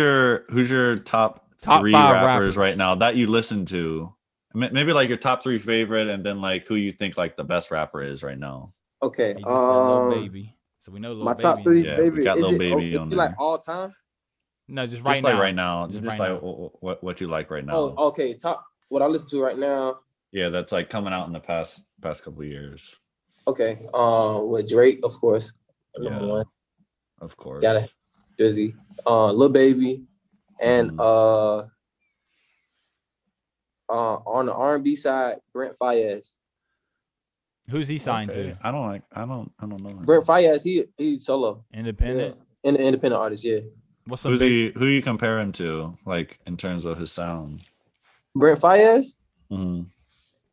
your top 3 5 rappers right now that you listen to? Maybe like your top 3 favorite, and then like who you think like the best rapper is right now. Okay. He just said Lil Baby. So we know Lil My Baby. top 3 Yeah, we favorite. got Is Lil it Baby on like there. all time? No, just Just right like now. right now. Just Just right like now. what you like right now. Oh, okay. Top what I listen to right now. Yeah, that's like coming out in the past couple of years. Okay. With Drake, of course. Number Yeah. 1. Of course. Got it. Drizzy. Lil Baby. And on the R&B side, Brent Faiyaz. Who's he signed Okay. to? I don't know. Brent Faiyaz, he's solo. Independent. Yeah. Independent artist, yeah. What's some Who big? you compare him to, like in terms of his sound? Brent Faiyaz, Mm-hmm.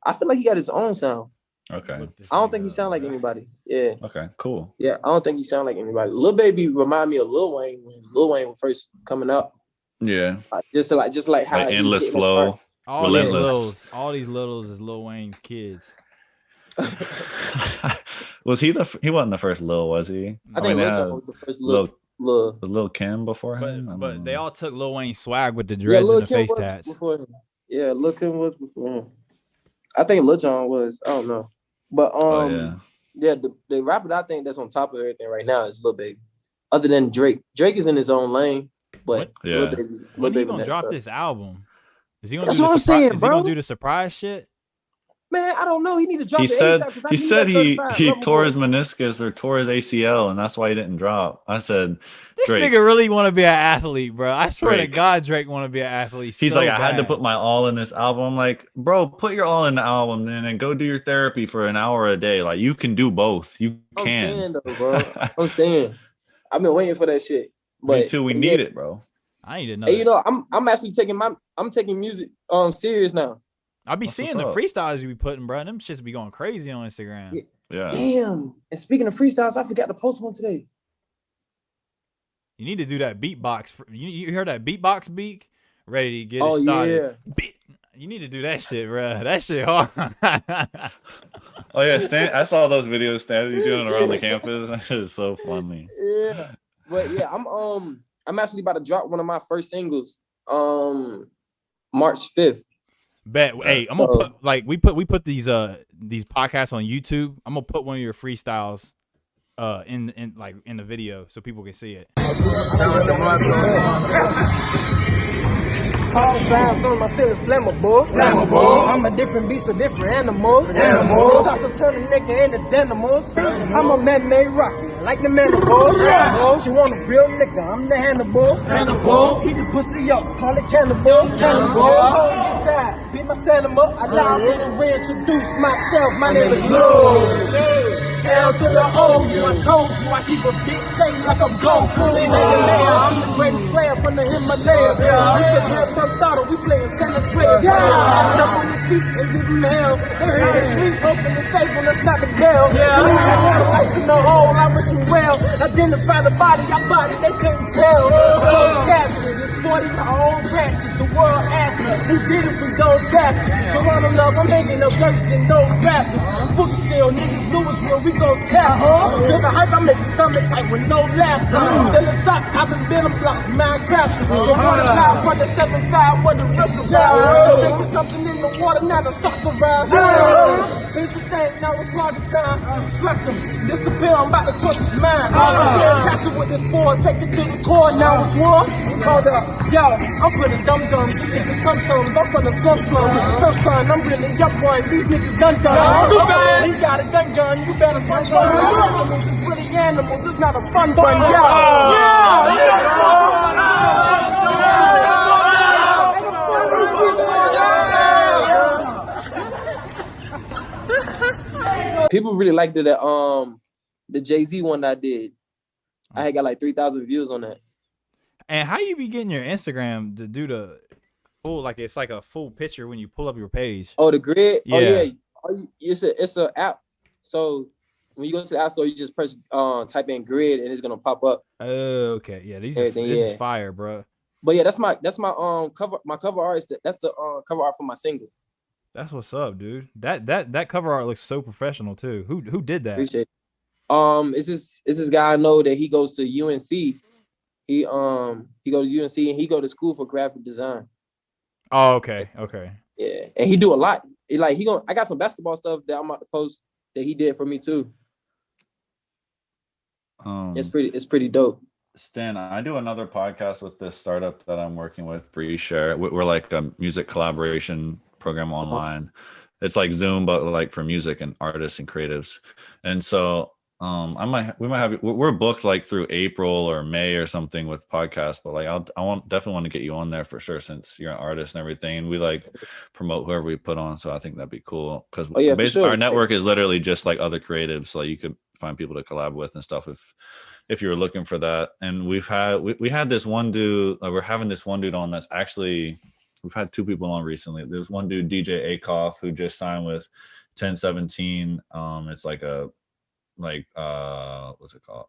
I feel like he got his own sound. Okay. I don't think he sound like anybody. Yeah. Okay. Cool. Yeah, I don't think he sound like anybody. Lil Baby remind me of Lil Wayne when Lil Wayne was first coming up. Yeah. Just like how Like he endless getting the flow. parts. All these Relentless. littles is Lil Wayne's kids. Was he he wasn't the first Lil, was he? I think they Lil had Jon was the first Lil Lil. was Lil Kim before him. I don't But know. they all took Lil Wayne's swag with the Yeah, dreads Lil and the Kim face was tats. before him. Yeah, Lil Kim was before him. I think Lil Jon was. I don't know, but yeah, the rapper that I think that's on top of everything right now is Lil Baby. Other than Drake, Drake is in his own lane, but Lil Baby's when Lil he Baby gonna drop this album? Is he gonna That's do what the I'm surprise? saying, Is he bro. gonna do the surprise shit? Man, I don't know. He need to drop he it said ASAP because I he need said that certified he level tore boy. his meniscus or tore his ACL, and that's why he didn't drop. I said, This Drake, nigga really want to be an athlete, bro. I swear to Drake. God, Drake want to be an athlete. He's so like, I had to bad. put my all in this album. I'm like, bro, put your all in the album then and go do your therapy for an hour a day. Like, you can do both. You I'm can. saying though, bro. I'm saying. I've been waiting for that shit. But Me too. We need it, bro. I need to know. Hey, you know, I'm actually taking music serious now. I be That's seeing the freestyles you be putting, bro. Them shits be going crazy on Instagram. Yeah. Damn. And speaking of freestyles, I forgot to post one today. You need to do that beatbox. You heard that beatbox beat? Ready to get it started. Yeah. You need to do that shit, bro. That shit hard. Oh yeah, I saw those videos Stanley doing around the campus. That shit is so funny. Yeah. But yeah, I'm actually about to drop one of my first singles March 5th. Bet. Hey, I'm gonna put we put these podcasts on YouTube. I'm gonna put one of your freestyles in the video so people can see it. Tossing sounds on my feelings flammable. I'm a different beast, a different animal. Shots will turn a nigga into denimals. I'm a man-made rocket, like the mandibles. She want a real nigga, I'm the Hannibal. Heat the pussy up, call it cannibal. Get tired, beat my stand-em up. Allow me to reintroduce myself. My name is Lou. L to the O, I told you I keep a big J like I'm Goku. I'm the greatest player from the Himalayas. This a Grand Theft Auto, we playing San Andreas. Step on the feet and give them hell. They're in the streets hoping to save them, that's not the bell. Police are water life in the hole, I wish them well. Identify the body, I body, they couldn't tell. Close casket, it's 40 my own ratchet. The world asked me, who did it with those bastards? Toronto love, I'm hanging up jerseys and those rappers. Spooky still, niggas knew it's real, we goes cap. Feel the hype, I make the stomach tight with no laughter. Still a shock, I've been building blocks, Minecrafters. The water loud for the 7-5, what the whistle about. Thinking something in the water, now the shots around. Here's the thing, now it's clogging time. Stretch him, disappear, I'm about to torch his mind. Catch it with this Ford, take it to the core, now it's war. Hold up, yo, I'm putting dum-dums, you niggas tum-tums, I'm from the slum. Son, I'm really up one, these niggas done. You got a gun, you better run. Animals is really animals, it's not a fun one, People really liked the Jay-Z one that I did. I had got like 3,000 views on that. And how you be getting your Instagram to do the full, like it's like a full picture when you pull up your page? Oh, the grid? Yeah. Oh yeah. It's an app. So when you go to the app store, you just press type in grid and it's gonna pop up. Oh, okay. Yeah, this is fire, bro. But yeah, that's my cover art. That's the cover art for my single. That's what's up, dude. That cover art looks so professional too. Who did that? Appreciate it. It's this guy I know that he goes to UNC. He goes to UNC and he go to school for graphic design. Oh, okay. Yeah, and he do a lot. I got some basketball stuff that I'm about to post that he did for me too. It's pretty dope. Stan, I do another podcast with this startup that I'm working with, Breeze Share. We're like a music collaboration program online. It's like Zoom, but like for music and artists and creatives. And so we're booked like through April or May or something with podcasts, but like definitely want to get you on there for sure since you're an artist and everything. And we like promote whoever we put on, so I think that'd be cool because basically our network is literally just like other creatives, so you could find people to collab with and stuff if you were looking for that. And we had this one dude. We're having this one dude on that's actually. We've had two people on recently. There's one dude, DJ Akoff, who just signed with 1017. It's like what's it called?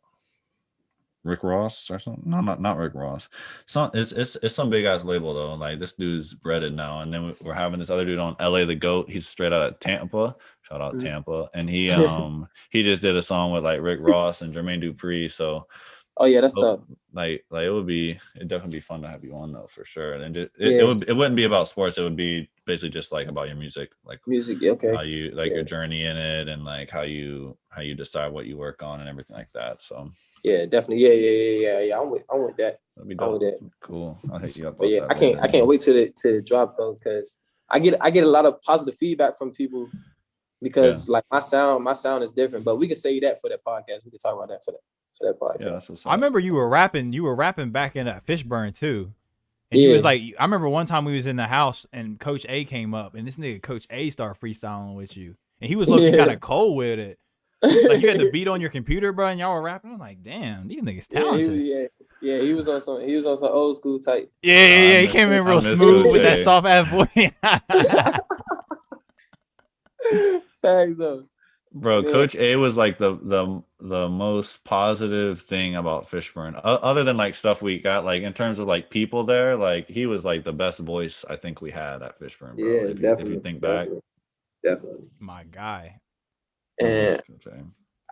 Rick Ross or something? No, not Rick Ross. It's some big ass label though. Like this dude's breaded now. And then we're having this other dude on LA the Goat. He's straight out of Tampa. Shout out Tampa. And he just did a song with like Rick Ross and Jermaine Dupri. So Oh yeah, that's Oh, tough. like it'd definitely be fun to have you on though for sure. And it Yeah. wouldn't be about sports. It would be basically just like about your music, like Music, yeah, okay. how you like your journey in it, and like how you decide what you work on and everything like that. So yeah, definitely, yeah. I'm with that. that'd be I'm dope. with that. Cool. I'll hit you up. But About yeah, that I can't later. wait till it drop though, because I get a lot of positive feedback from people because like my sound is different. But we can say that for that podcast. We can talk about that for that podcast. Yeah, that's what's up. I remember you were rapping back in that Fishburne too. And you was like, I remember one time we was in the house and Coach A came up and this nigga Coach A started freestyling with you. And he was looking kind of cold with it. Like you had the beat on your computer, bro, and y'all were rapping. I'm like, damn, these niggas talented. Yeah, he was on some old school type. Yeah. He came in real smooth with that soft ass voice. Facts though. Bro, man. Coach A was like the most positive thing about Fishburne, other than like stuff we got, like in terms of like people there. Like he was like the best voice I think we had at Fishburne, bro. Yeah, if you think back, definitely. My guy. And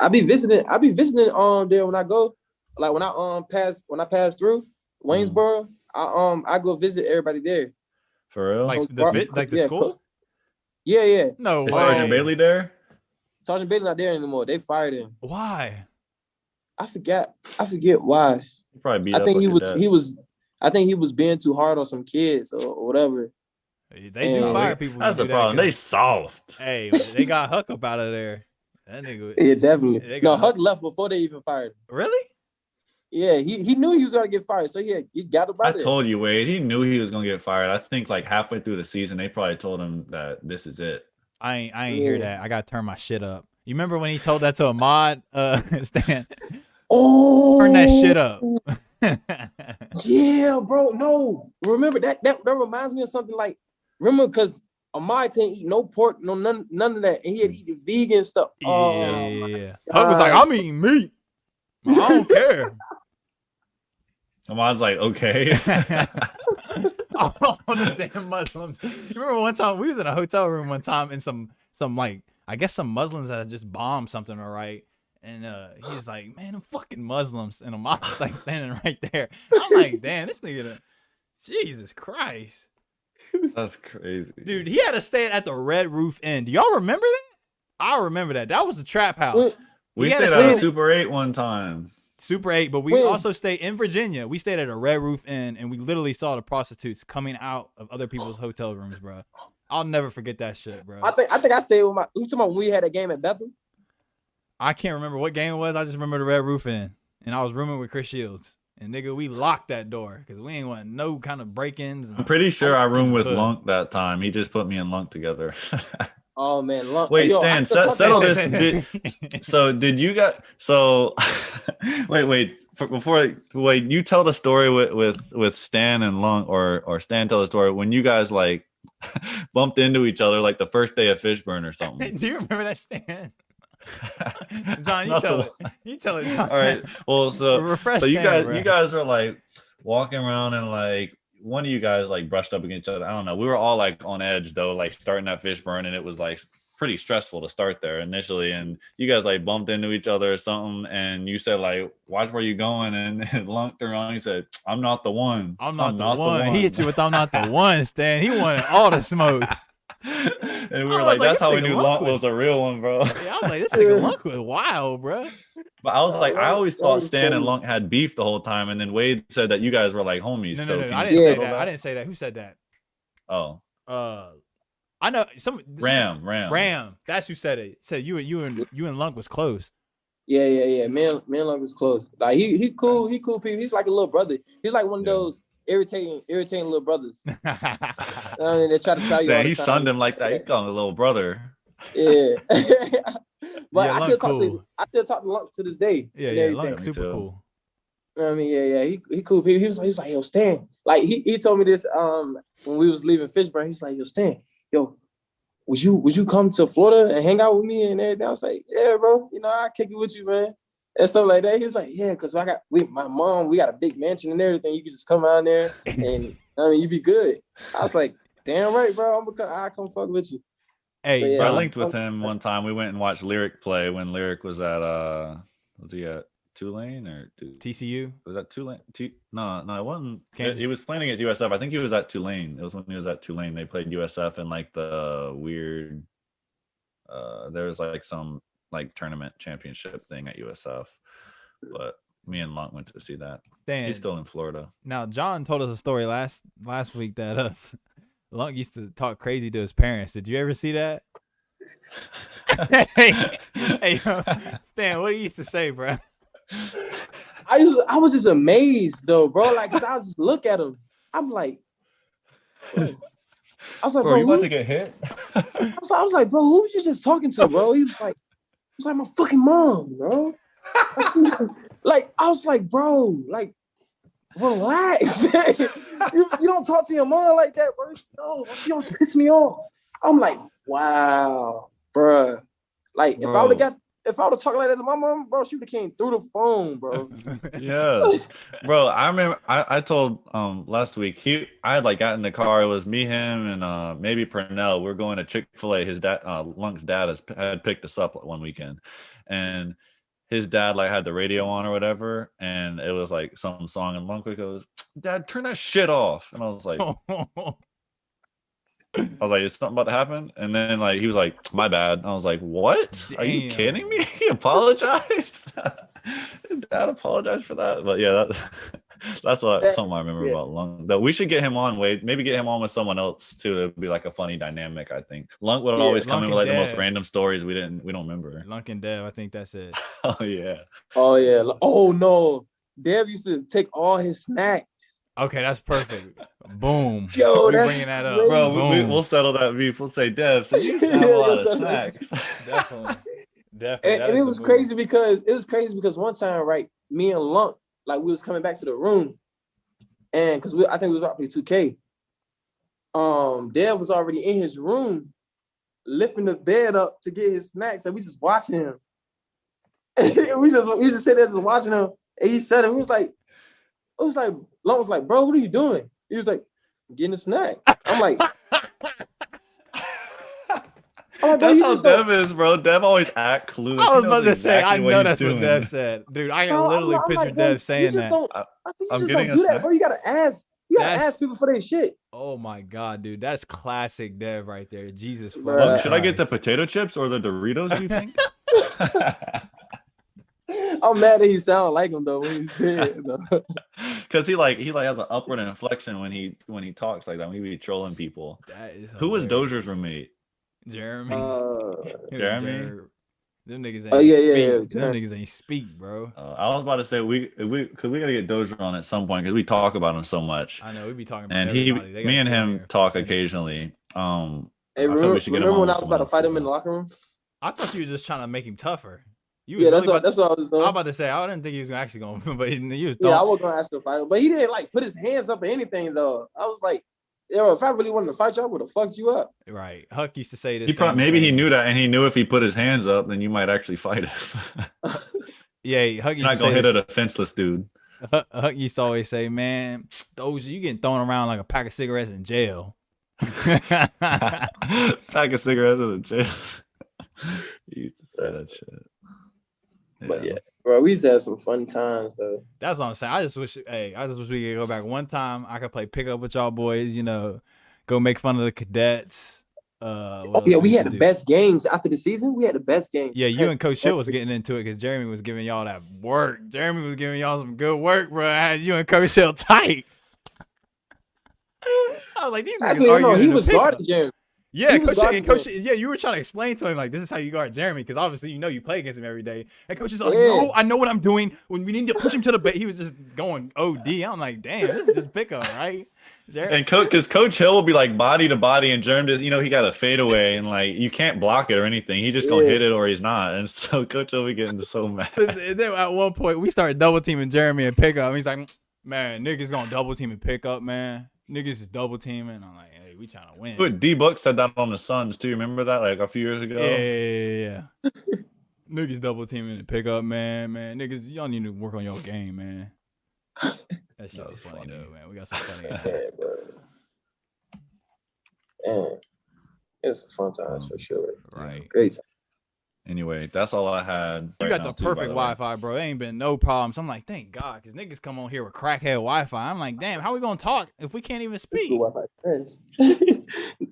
I be visiting there when I go, like when I pass through Waynesboro, I go visit everybody there. For real, like the school. Yeah. No, is Sergeant Bailey there? Sergeant Bailey not there anymore. They fired him. Why? I forget why. Probably beat I think up I think he was being too hard on some kids or whatever. They do fire people. That's the problem. They soft. Hey, they got Huck up out of there. That nigga. Yeah, definitely. No, Huck left before they even fired him. Really? Yeah, he knew he was gonna get fired, so he got about it. I told you, Wade. He knew he was gonna get fired. I think like halfway through the season, they probably told him that this is it. I ain't hear that. I gotta turn my shit up. You remember when he told that to Ahmad, Stan? Oh, turn that shit up. Yeah, bro. No, remember that reminds me of something like because Ahmad couldn't eat no pork, no none of that, and he had to eat the vegan stuff. Yeah. Huck was like, I'm eating meat. I don't care. Ahmad's like, okay. All the damn Muslims. You remember one time we was in a hotel room one time and some like I guess some Muslims that had just bombed something, all right. And he's like, man, them fucking Muslims. And Ahmad's like standing right there. I'm like, damn, this nigga, Jesus Christ. That's crazy. Dude, he had to stay at the Red Roof Inn. Do y'all remember that? I remember that. That was the trap house. We stayed at a Super 8 one time. Super 8, but we also stayed in Virginia. We stayed at a Red Roof Inn, and we literally saw the prostitutes coming out of other people's hotel rooms, bro. I'll never forget that shit, bro. I think I stayed with you talking about when we had a game at Bethel? I can't remember what game it was. I just remember the Red Roof Inn, and I was rooming with Chris Shields. And nigga, we locked that door because we ain't want no kind of break-ins. I'm pretty sure I roomed with Lunk that time. He just put me and Lunk together. Oh man, Lunk. Wait, Stan, settle this. Did you guys? So wait. Wait. You tell the story with Stan and Lunk, or Stan tell the story when you guys like bumped into each other like the first day of Fishburne or something. Do you remember that, Stan? John, you tell it. John. All right. Well, so you Stan, you guys were like walking around and like one of you guys like brushed up against each other. I don't know. We were all like on edge though, like starting that Fishburne, and it was like pretty stressful to start there initially. And you guys like bumped into each other or something, and you said like, "Watch where you going." And Lunk turned around. He said, "I'm not the one. I'm not the one." He hit you with "I'm not the one," Stan. He wanted all the smoke. And we were like, that's how we knew Lunk was a real one, bro. Yeah, I was like, this nigga Lunk was wild, bro. But I was like, I always thought Stan and Lunk had beef the whole time, and then Wade said that you guys were like homies. No, I didn't say that. I didn't say that. Who said that? Oh. I know Ram. That's who said it. Said you and Lunk was close. Yeah. Man, Lunk was close. Like he cool people. He's like a little brother. He's like one of those irritating little brothers. They try to try you. Man, he sunned him like that. He's calling a little brother. Yeah. But yeah, I still talk to Lunk to this day. Yeah, Lunk super cool. I mean, yeah, he cool. He was like, yo, Stan. Like he told me this when we was leaving Fishburne. He's like, yo, Stan, would you come to Florida and hang out with me and everything? I was like, yeah, bro. I'll kick it with you, man. And stuff like that. He was like, yeah, because my mom, we got a big mansion and everything. You can just come out there and you be good. I was like, damn right, bro. I'll come fuck with you. Hey, yeah, I linked with him one time. We went and watched Lyric play when Lyric was at what's he at? Tulane or TCU? Was that Tulane? No, it wasn't. Kansas. He was playing against USF. I think he was at Tulane. It was when he was at Tulane. They played USF in like the weird. There was like some like tournament championship thing at USF, but me and Monk went to see that. Dan, He's still in Florida. Now, John told us a story last week that Lunk used to talk crazy to his parents. Did you ever see that? hey, Stan, what he used to say, bro? I was just amazed though, bro. Like, cause I was just look at him. I'm like, bro. I was like, bro, you about to get hit? I was like, bro, who was you just talking to, bro? He was like my fucking mom, bro. Like, I was like, bro, like, relax. you don't talk to your mom like that, bro. No, she don't piss me off. I'm like, wow, bro. Like, if I would have talked like that to my mom, bro, she would have came through the phone, bro. Yeah, bro. I remember I told last week I had like got in the car. It was me, him, and maybe Purnell. We're going to Chick-fil-A. His dad, Lunk's dad, had picked us up one weekend, and his dad like had the radio on or whatever, and it was like some song, and Lunk goes, "Dad, turn that shit off." And I was like, "Is something about to happen?" And then like he was like, "My bad." And I was like, "What? Are you kidding me?" He apologized. Dad apologized for that. But yeah, that's something I remember about Lunk. That we should get him on. Maybe get him on with someone else too. It'd be like a funny dynamic. I think Lunk would always come in with like the most random stories we don't remember. Lunk and Dev, I think that's it. Oh yeah. Oh no, Dev used to take all his snacks. Okay, that's perfect. Boom. Yo, that's bringing that up, bro. We'll settle that beef. We'll say, Dev, so you have a lot of snacks. Definitely. And it was crazy because one time, right, me and Lunk, like we was coming back to the room, and because I think we was about to play 2K. Dev was already in his room, lifting the bed up to get his snacks, and we just watching him. we just sitting there just watching him, and he shut him. It was like, Lunk was like, bro, what are you doing? He was like, getting a snack. I'm like, that's how Dev is, bro. Dev always act clueless. I was about to say, I know that's what Dev said. Dude, I can literally picture Dev saying that. I think you just don't do that, bro. You gotta ask. You gotta ask people for their shit. Oh my god, dude. That's classic Dev right there. Jesus. Should I get the potato chips or the Doritos, do you think? I'm mad that he sound like him though when he said it. Because he has an upward inflection when he talks like that. When he be trolling people. That is who was Dozier's roommate? Jeremy. Jeremy. Them niggas ain't Them niggas ain't speak, bro. I was about to say we gotta get Dozier on at some point because we talk about him so much. I know we be talking about and me and him talk occasionally. Hey, remember when I was about to fight him in the locker room? I thought you were just trying to make him tougher. That's what I was doing. I was about to say I didn't think he was actually going, but he was. Yeah, I was gonna ask him to fight him, but he didn't like put his hands up or anything though. I was like, yo, if I really wanted to fight you, I would have fucked you up. Right. Huck used to say this. Maybe he knew that, and he knew if he put his hands up, then you might actually fight him. Yeah, Huck used You're not gonna hit a defenseless dude. Huck used to always say, "Man, those you getting thrown around like a pack of cigarettes in jail." Pack of cigarettes in jail. He used to say that shit. But yeah, bro, we used to have some fun times though. That's what I'm saying. I just wish we could go back one time. I could play pickup with y'all boys. Go make fun of the cadets. We had the best games after the season. We had the best games. Yeah, you and Coach Hill was getting into it because Jeremy was giving y'all that work. Jeremy was giving y'all some good work, bro. I had you and Coach Hill tight. I was like, these niggas he was guarding Jeremy. Yeah, Coach. Yeah, you were trying to explain to him like this is how you guard Jeremy because obviously you play against him every day. And Coach is like, no, I know what I'm doing. When we need to push him to the bait, he was just going OD. I'm like, damn, this is just pickup, right? Jeremy. And because Coach Hill will be like body to body, and Jeremy just he got a fadeaway, and like you can't block it or anything. He just gonna hit it or he's not. And so Coach Hill be getting so mad. And then at one point we started double teaming Jeremy and pickup. And he's like, man, niggas gonna double team and pick up, man. Niggas is double teaming. I'm like, hey, we trying to win. Dude, D-Book said that on the Suns too. Remember that like a few years ago? Yeah. Niggas double teaming and pick up, man. Niggas, y'all need to work on your game, man. That shit was funny though, man. We got some funny. Man, it's some fun times for sure. Right. Great time. Anyway, that's all I had. You right got now, the too, by perfect the way. Wi-Fi, bro. It ain't been no problems. I'm like, thank God, because niggas come on here with crackhead Wi-Fi. I'm like, damn, how we gonna talk if we can't even speak? School Wi-Fi trash.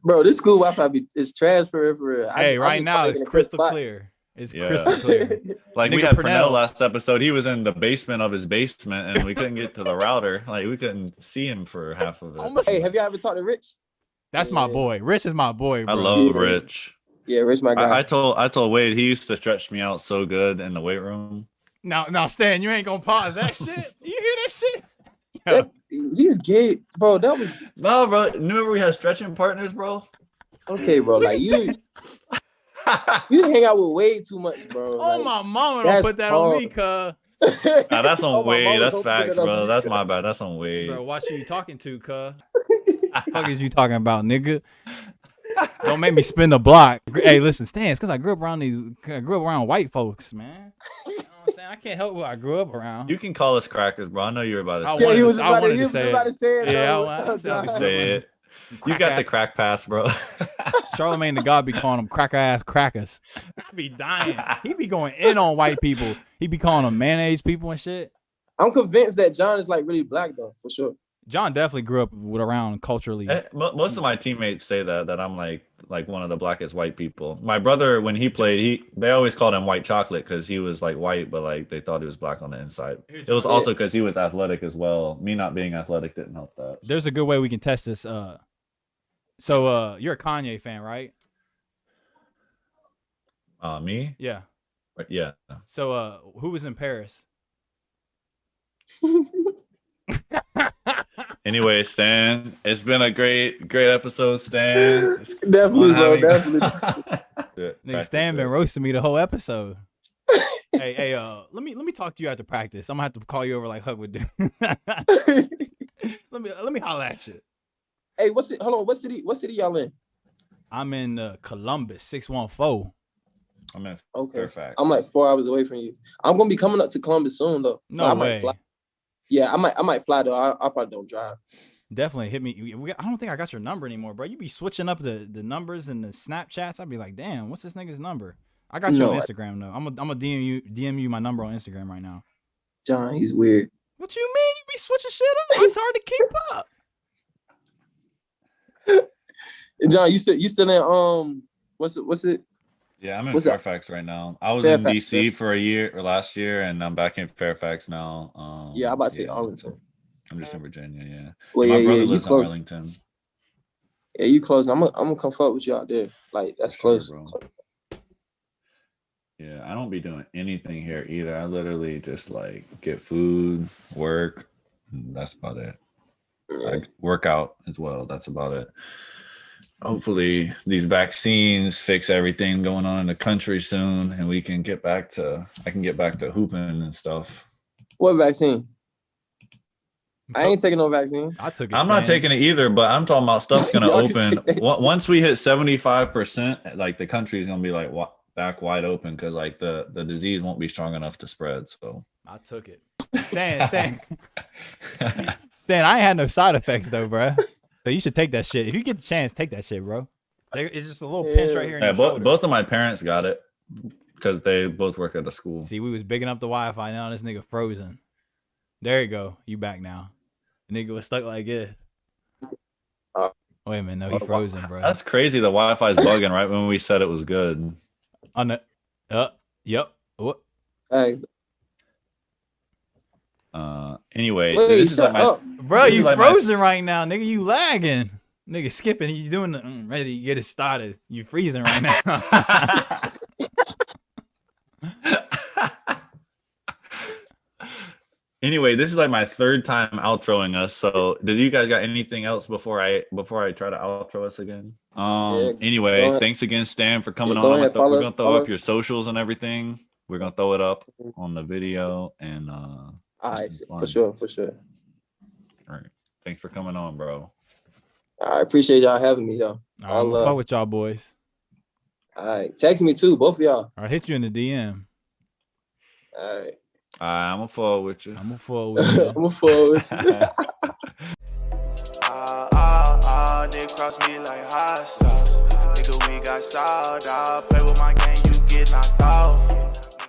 Bro, this school Wi-Fi is trash for real. Hey, right now it's crystal clear. It's Yeah. crystal clear. Like we Nigga had Purnell. Purnell last episode. He was in the basement of his basement, and we couldn't get to the router. Like we couldn't see him for half of it. Hey, have y'all ever talked to Rich? That's my boy. Rich is my boy, bro. I love Yeah. Rich. Yeah, Rich, my guy. I told Wade he used to stretch me out so good in the weight room. Now, Stan, you ain't gonna pause that shit. You hear that shit? Yo, He's gay, bro. That was No, bro. Remember we had stretching partners, bro. okay, bro. Like you hang out with Wade too much, bro. oh Like, my mama, don't that's put that on me, cuz. Nah, that's on Oh, my Wade. mama That's don't put facts, that on bro. me. That's my bad. That's on Wade. Bro, watch who you talking to, cuz. Fuck is you talking about, nigga? Don't make me spin the block. Hey, listen, Stan, it's because I grew up around white folks, man. You know what I'm saying? I can't help who I grew up around. You can call us crackers, bro. I know you were about to I say Yeah, it. he was I about to, wanted he to was say about it. to say it. Yeah, though. I wanted to say it. Say it. You Crack got the ass- crack pass, bro. Charlamagne the God be calling them cracker ass crackers. I be dying. He be going in on white people. He be calling them mayonnaise people and shit. I'm convinced that John is like really black though, for sure. John definitely grew up around culturally. Most of my teammates say that I'm like one of the blackest white people. My brother, when he played, they always called him white chocolate because he was like white, but like they thought he was black on the inside. It was also because he was athletic as well. Me not being athletic didn't help that. There's a good way we can test this. So you're a Kanye fan, right? Me? Yeah. Yeah. So who was in Paris? Anyway, Stan, it's been a great episode, Stan. It's Definitely, bro. fun having- Definitely. Nigga, Stan been roasting me the whole episode. hey, let me talk to you after practice. I'm gonna have to call you over like Hug would do. let me holler at you. Hey, hold on, what city y'all in? I'm in Columbus, 614. I'm in Okay. Fairfax. I'm like 4 hours away from you. I'm gonna be coming up to Columbus soon though. No I way. might fly. Yeah, I might fly though. I probably don't drive. Definitely hit me. I don't think I got your number anymore, bro. You be switching up the numbers and the Snapchats. I'd be like, damn, what's this nigga's number? I got you on Instagram though. I'm a DM you my number on Instagram right now. John, he's weird. What you mean? You be switching shit up? It's hard to keep up. John, you still in what's it? Yeah, I'm in What's that? Fairfax right now. I was Fairfax, in DC for a year or last year, and I'm back in Fairfax now. Yeah, I'm about to say Arlington. I'm just in Virginia. Yeah. Well, My yeah, brother you lives in close. Arlington. Yeah, you close. I'm gonna come fuck with you out there. Like that's Sure, close. bro. Yeah, I don't be doing anything here either. I literally just like get food, work. And that's about it. Yeah. I work out as well. That's about it. Hopefully these vaccines fix everything going on in the country soon, and I can get back to hooping and stuff. What vaccine? I ain't taking no vaccine. I took it. I'm not taking it either, but I'm talking about stuff's gonna Y'all can open take that shit. once we hit 75%. Like the country's gonna be like back wide open because like the disease won't be strong enough to spread. So I took it. Stan, I ain't had no side effects though, bro. So you should take that shit. If you get the chance, take that shit, bro. It's just a little pinch right here in yeah, your shoulder. both of my parents got it because they both work at a school. See, we was bigging up the Wi-Fi. Now this nigga frozen. There you go. You back now. The nigga was stuck like this. Wait a minute. No, he frozen, bro. That's crazy. The Wi-Fi's bugging right when we said it was good. On the, yep. What? Thanks. Anyway, Wait, this is shut like my up. Bro, This is you like my- frozen right now, nigga. You lagging. Nigga skipping. You doing the ready to get it started. You freezing right now. Anyway, this is like my third time outroing us. So, did you guys got anything else before I try to outro us again? Yeah, Anyway, go ahead. thanks again, Stan, for coming Yeah, on. go ahead, We're gonna throw follow- up your socials and everything. We're gonna throw it up on the video and All right, been fun. for sure. all right. Thanks for coming on, bro. I appreciate y'all having me though. I'm gonna fuck with y'all boys. All right, text me too, both of y'all. I'll hit you in the DM. All right, I'm gonna fall with you. I'm gonna fuck with you. I'm gonna forward with you. Nigga cross me like hot sauce. Nigga, we got style, dawg. Play with my game, you get knocked out.